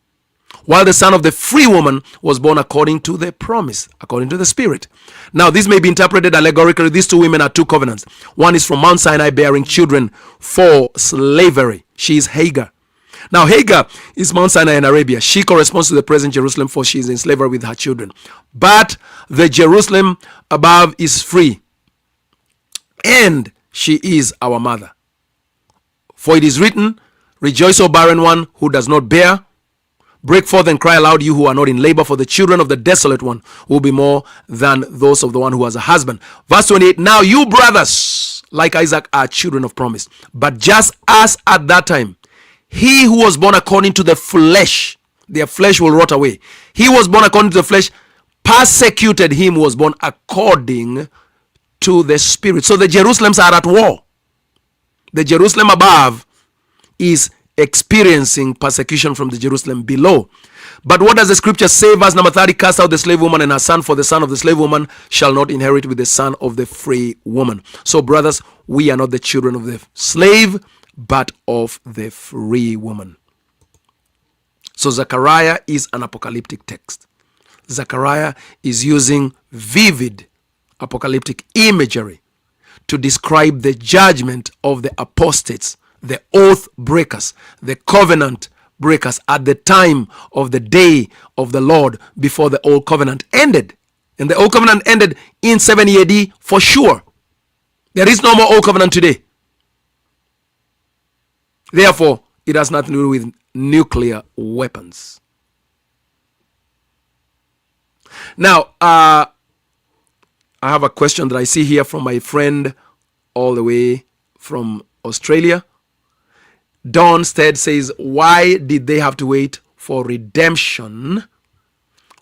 While the son of the free woman was born according to the promise, according to the Spirit. Now this may be interpreted allegorically. These two women are two covenants. One is from Mount Sinai, bearing children for slavery. She is Hagar. Now Hagar is Mount Sinai in Arabia. She corresponds to the present Jerusalem, for she is in slavery with her children. But the Jerusalem above is free, and she is our mother. For it is written, rejoice, O barren one who does not bear. Break forth and cry aloud, you who are not in labor, for the children of the desolate one will be more than those of the one who has a husband. Verse 28, now you brothers, like Isaac, are children of promise. But just as at that time, he who was born according to the flesh, their flesh will rot away. He was born according to the flesh, persecuted him who was born according to the Spirit. So the Jerusalems are at war. The Jerusalem above is experiencing persecution from the Jerusalem below. But what does the scripture say? Verse number 30, cast out the slave woman and her son, for the son of the slave woman shall not inherit with the son of the free woman. So brothers, we are not the children of the slave, but of the free woman. So Zechariah is an apocalyptic text. Zechariah is using vivid apocalyptic imagery to describe the judgment of the apostates, the oath breakers, the covenant breakers at the time of the day of the Lord before the old covenant ended. And the old covenant ended in 70 AD for sure. There is no more old covenant today. Therefore, it has nothing to do with nuclear weapons. Now, I have a question that I see here from my friend all the way from Australia. Don Stead says, why did they have to wait for redemption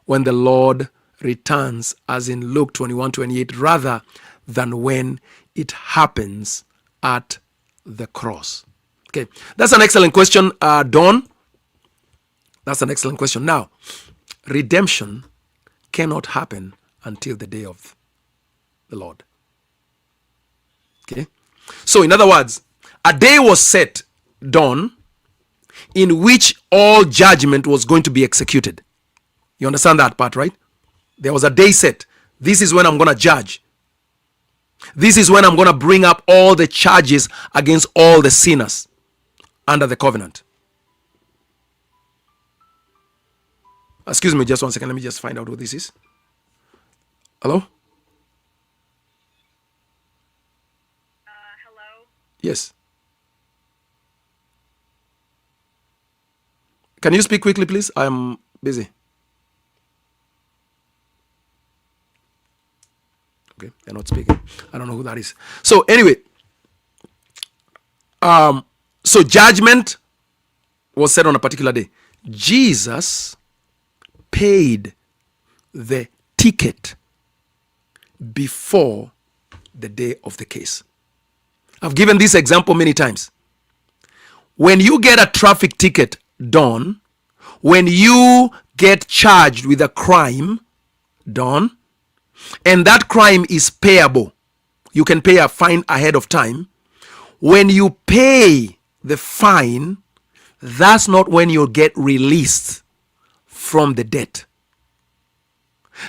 when the Lord returns, as in Luke 21:28, rather than when it happens at the cross? Okay, that's an excellent question, Don. That's an excellent question. Now, redemption cannot happen until the day of the Lord. Okay, so in other words, a day was set, Don, in which all judgment was going to be executed. You understand that part, right? There was a day set. This is when I'm going to judge. This is when I'm going to bring up all the charges against all the sinners under the covenant. Excuse me just one second. Let me just find out what this is. Hello? Hello? Yes. Can you speak quickly, please? I'm busy. Okay, they're not speaking. I don't know who that is. So anyway, so judgment was set on a particular day. Jesus paid the ticket before the day of the case. I've given this example many times. when you get a traffic ticket done, when you get charged with a crime done, and that crime is payable, you can pay a fine ahead of time. When you pay the fine, that's not when you'll get released from the debt.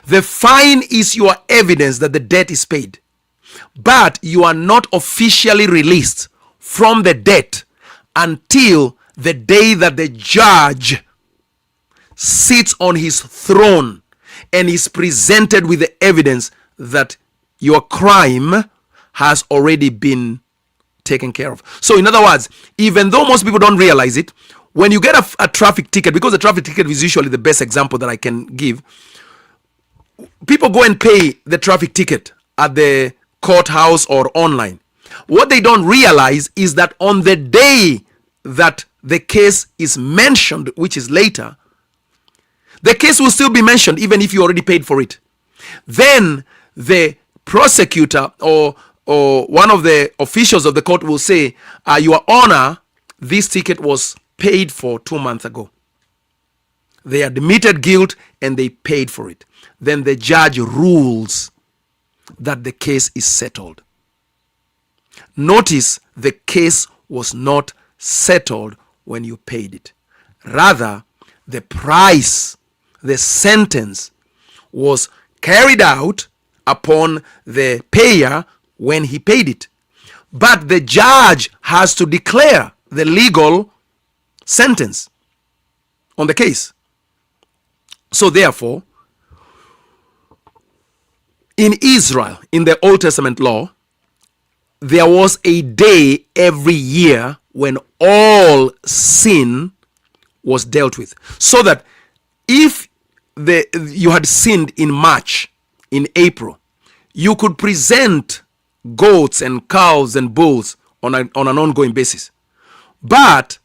The fine is your evidence that the debt is paid, but you are not officially released from the debt until the day that the judge sits on his throne and is presented with the evidence that your crime has already been taken care of. So in other words, even though most people don't realize it, when you get a traffic ticket, because the traffic ticket is usually the best example that I can give, people go and pay the traffic ticket at the courthouse or online. What they don't realize is that on the day that the case is mentioned, which is later, the case will still be mentioned even if you already paid for it. Then the prosecutor or one of the officials of the court will say, Your Honor, this ticket was paid for 2 months ago. They admitted guilt and they paid for it. Then the judge rules that the case is settled. Notice the case was not settled when you paid it. Rather, the price, the sentence was carried out upon the payer when he paid it. But the judge has to declare the legal sentence on the case. So therefore, in Israel, in the Old Testament law, there was a day every year when all sin was dealt with. So that if you had sinned in March, in April, you could present goats and cows and bulls on an ongoing basis. But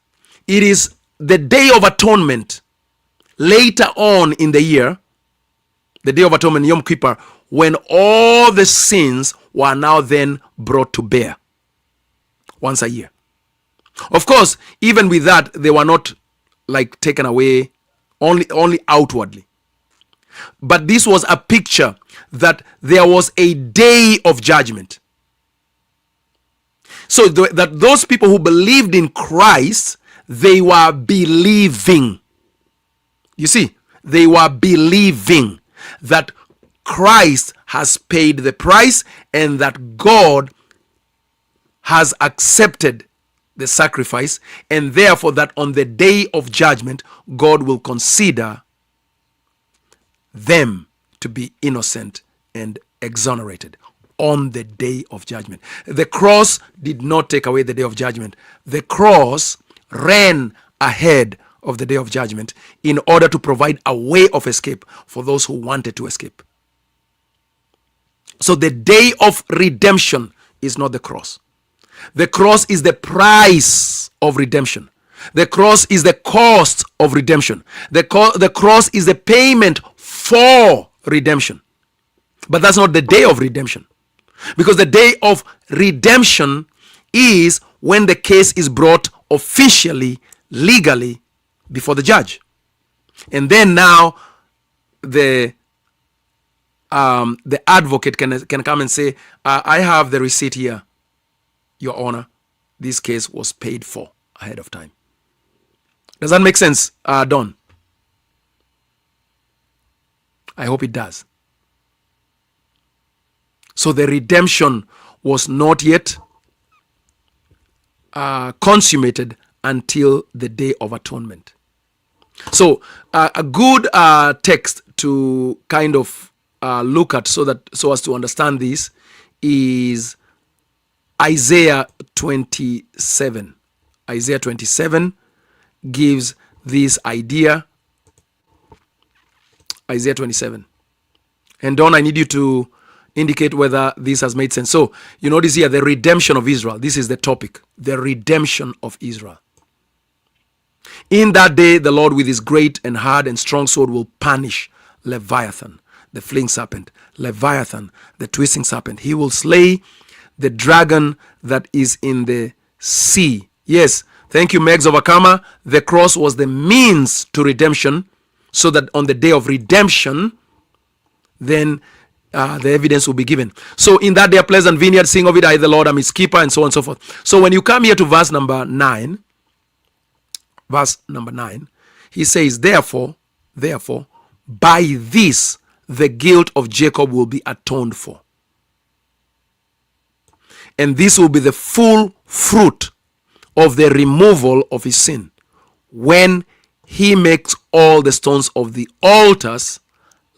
it is the Day of Atonement later on in the year, the Day of Atonement, Yom Kippur, when all the sins were now then brought to bear once a year. Of course, even with that, they were not like taken away only outwardly. But this was a picture that there was a day of judgment. So that those people who believed in Christ, they were believing. You see, they were believing that Christ has paid the price and that God has accepted the sacrifice, and therefore that on the day of judgment, God will consider them to be innocent and exonerated on the day of judgment. The cross did not take away the day of judgment. The cross ran ahead of the day of judgment in order to provide a way of escape for those who wanted to escape. So the day of redemption is not the cross. The cross is the price of redemption. The cross is the cost of redemption. The cross is the payment for redemption. But that's not the day of redemption. Because the day of redemption is when the case is brought officially, legally, before the judge. And then now the advocate can come and say, I have the receipt here, Your Honor. This case was paid for ahead of time. Does that make sense, Don? I hope it does. So the redemption was not yet consummated until the Day of Atonement. So a good text to kind of look at so as to understand this is Isaiah 27. Isaiah 27 gives this idea. Isaiah 27. And Don, I need you to indicate whether this has made sense. So you notice here the redemption of Israel. This is the topic, the redemption of Israel. In that day, the Lord with his great and hard and strong sword will punish Leviathan, the fleeing serpent, Leviathan, the twisting serpent. He will slay the dragon that is in the sea. Yes, Thank you, Megs Overcomer. The cross was the means to redemption, so that on the day of redemption, then the evidence will be given. So in that day, pleasant vineyard, sing of it, I the Lord am his keeper, and so on and so forth. So when you come here to verse number 9, he says, therefore, by this the guilt of Jacob will be atoned for. And this will be the full fruit of the removal of his sin, when he makes all the stones of the altars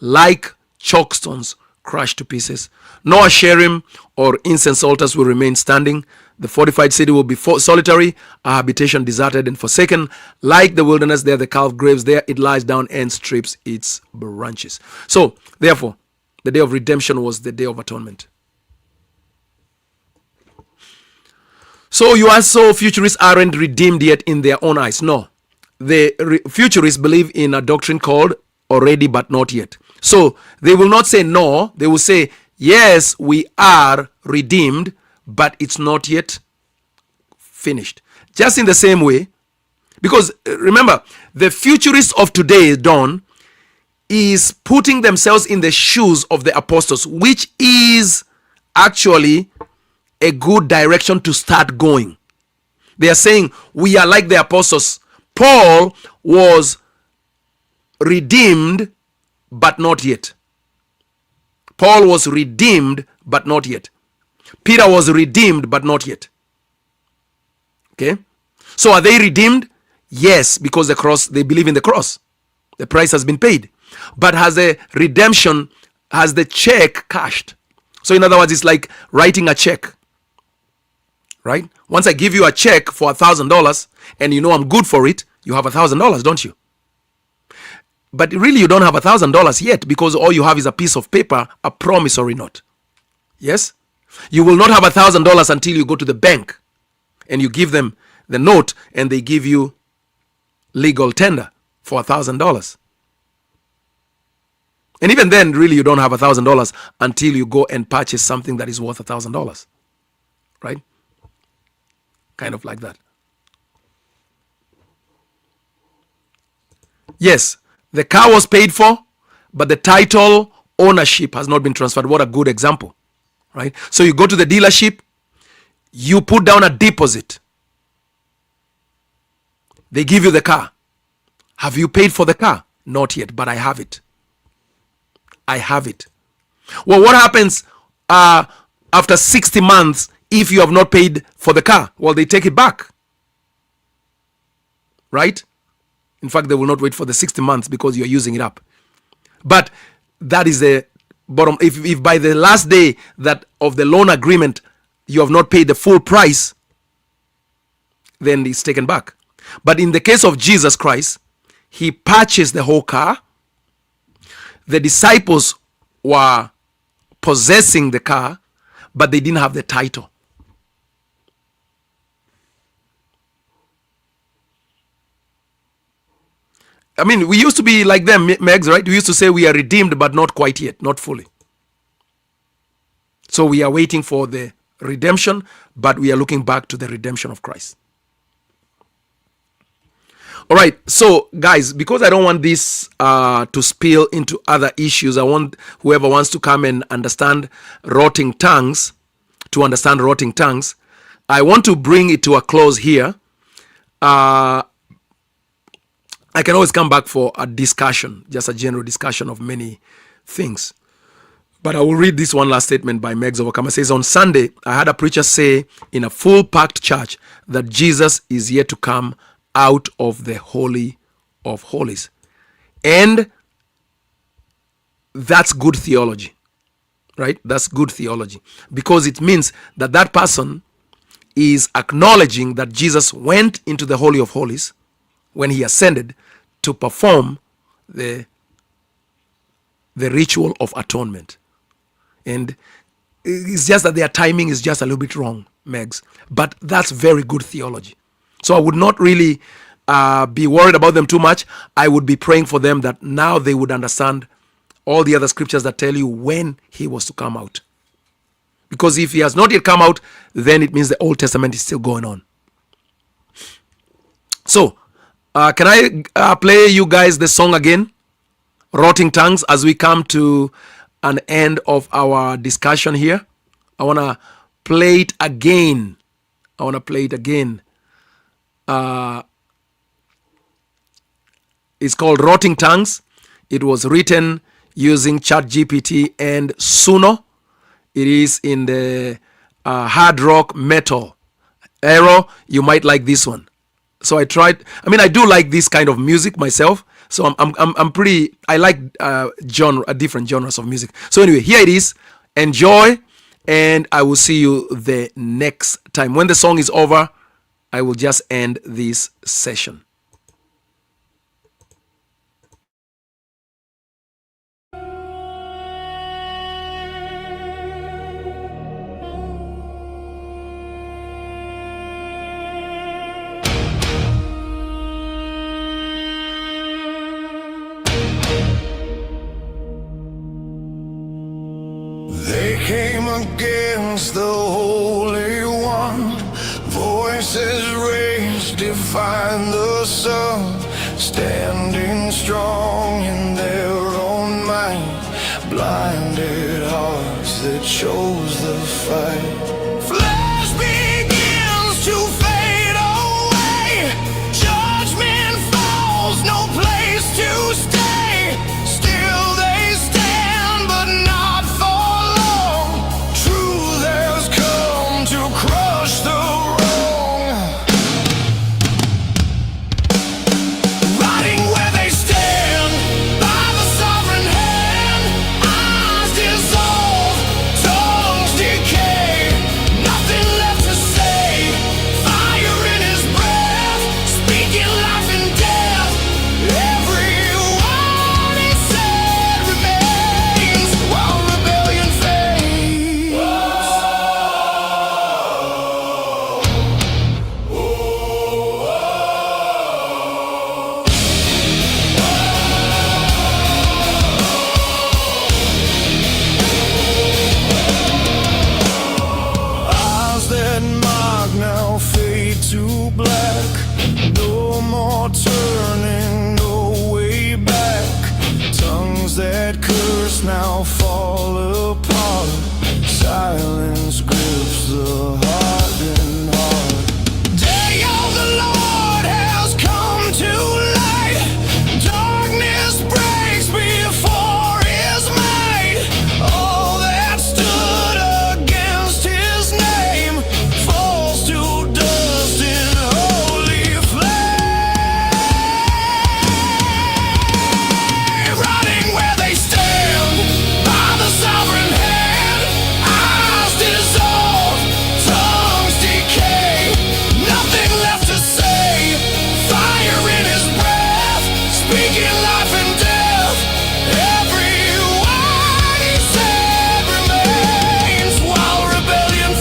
like chalk stones crushed to pieces. No Asherim or incense altars will remain standing. The fortified city will be solitary, a habitation deserted and forsaken. Like the wilderness, there the calf graves, there it lies down and strips its branches. So, therefore, the day of redemption was the day of atonement. So you are so futurists aren't redeemed yet in their own eyes. No. The futurists believe in a doctrine called already but not yet. So they will not say no. They will say, yes, we are redeemed, but it's not yet finished. Just in the same way, because remember, the futurists of today, Dawn, is putting themselves in the shoes of the apostles, which is actually a good direction to start going. They are saying we are like the apostles. Paul was redeemed, but not yet. Paul was redeemed, but not yet. Peter was redeemed, but not yet. Okay? So are they redeemed? Yes, because the cross, they believe in the cross. The price has been paid. But has the redemption, has the check cashed? So in other words, it's like writing a check. Right? Once I give you a check for $1,000 and you know I'm good for it, you have $1,000, don't you? But really you don't have $1,000 yet, because all you have is a piece of paper, a promissory note. Yes? You will not have $1,000 until you go to the bank and you give them the note and they give you legal tender for $1,000. And even then, really you don't have $1,000 until you go and purchase something that is worth $1,000. Right? Kind of like that. Yes, the car was paid for, but the title ownership has not been transferred. What a good example, right? So you go to the dealership, you put down a deposit. They give you the car. Have you paid for the car? Not yet, but I have it. I have it. Well, what happens after 60 months if you have not paid for the car? Well, they take it back. Right? In fact, they will not wait for the 60 months because you're using it up. But that is the bottom. If by the last day that of the loan agreement you have not paid the full price, then it's taken back. But in the case of Jesus Christ, he purchased the whole car. The disciples were possessing the car, but they didn't have the title. I mean, we used to be like them, Megs, right? We used to say we are redeemed, but not quite yet, not fully. So we are waiting for the redemption, but we are looking back to the redemption of Christ. All right, so guys, because I don't want this to spill into other issues, I want whoever wants to come and understand rotting tongues to understand rotting tongues. I want to bring it to a close here. I can always come back for a discussion, just a general discussion of many things. But I will read this one last statement by Megs Overcomer. It says, on Sunday, I had a preacher say in a full packed church that Jesus is yet to come out of the Holy of Holies. And that's good theology, right? That's good theology, because it means that that person is acknowledging that Jesus went into the Holy of Holies when he ascended to perform the ritual of atonement. And it's just that their timing is just a little bit wrong, Megs. But that's very good theology. So I would not really be worried about them too much. I would be praying for them that now they would understand all the other scriptures that tell you when he was to come out. Because if he has not yet come out, then it means the Old Testament is still going on. So, can I play you guys the song again? Rotting Tongues, as we come to an end of our discussion here. I want to play it again. It's called Rotting Tongues. It was written using ChatGPT and Suno. It is in the hard rock metal era. You might like this one. So I tried. I mean, I do like this kind of music myself. So I'm pretty. I like different genres of music. So anyway, here it is. Enjoy, and I will see you the next time. When the song is over, I will just end this session. They came against the Holy One, voices raised, defying the sun, standing strong in their own mind, blinded hearts that chose the fight. Flesh begins to fade away, judgment falls, no place to stay. Still they stand, but not for long. Truth has come to crush the wrong. Rotting where they stand, by the sovereign hand, eyes dissolve, tongues decay, nothing left to say. Fire in his breath, speaking life and death. Every word he said remains, while rebellion fades. Eyes that mock now fade to black. No more turning, no way back. Tongues that curse now fall apart. Silence grips the hardened heart. Day of the Lord has come to light. Darkness breaks before his might. All that stood against his name falls to dust in holy flame. Rotting where they stand, by the sovereign hand, eyes dissolve, tongues decay, nothing left to say. Fire in his breath, speaking life and death. Every word he said remains, while rebellion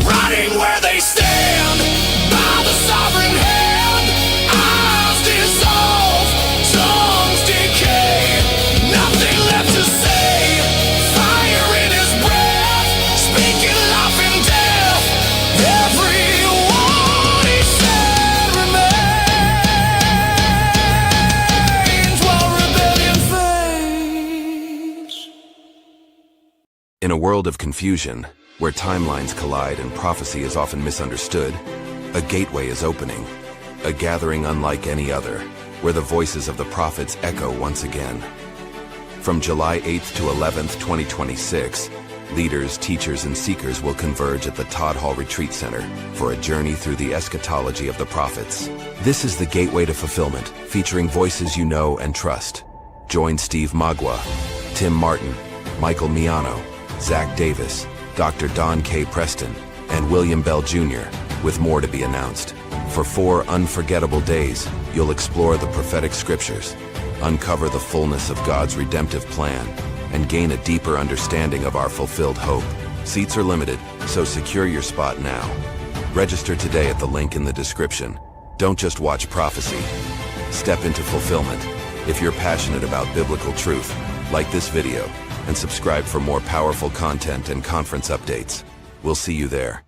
Rotting where they stand, by the sovereign hand, eyes dissolve, tongues decay, nothing left to say. Fire in his breath, speaking life and death. Every word he said remains, while rebellion fades. In a world of confusion, where timelines collide and prophecy is often misunderstood, a gateway is opening, a gathering unlike any other, where the voices of the prophets echo once again. From July 8th to 11th, 2026, leaders, teachers, and seekers will converge at the Todd Hall Retreat Center for a journey through the eschatology of the prophets. This is the Gateway to Fulfillment, featuring voices you know and trust. Join Steve Magua, Tim Martin, Michael Miano, Zach Davis, Dr. Don K. Preston, and William Bell Jr., with more to be announced. For 4 unforgettable days, you'll explore the prophetic scriptures, uncover the fullness of God's redemptive plan, and gain a deeper understanding of our fulfilled hope. Seats are limited, so secure your spot now. Register today at the link in the description. Don't just watch prophecy. Step into fulfillment. If you're passionate about biblical truth, like this video and subscribe for more powerful content and conference updates. We'll see you there.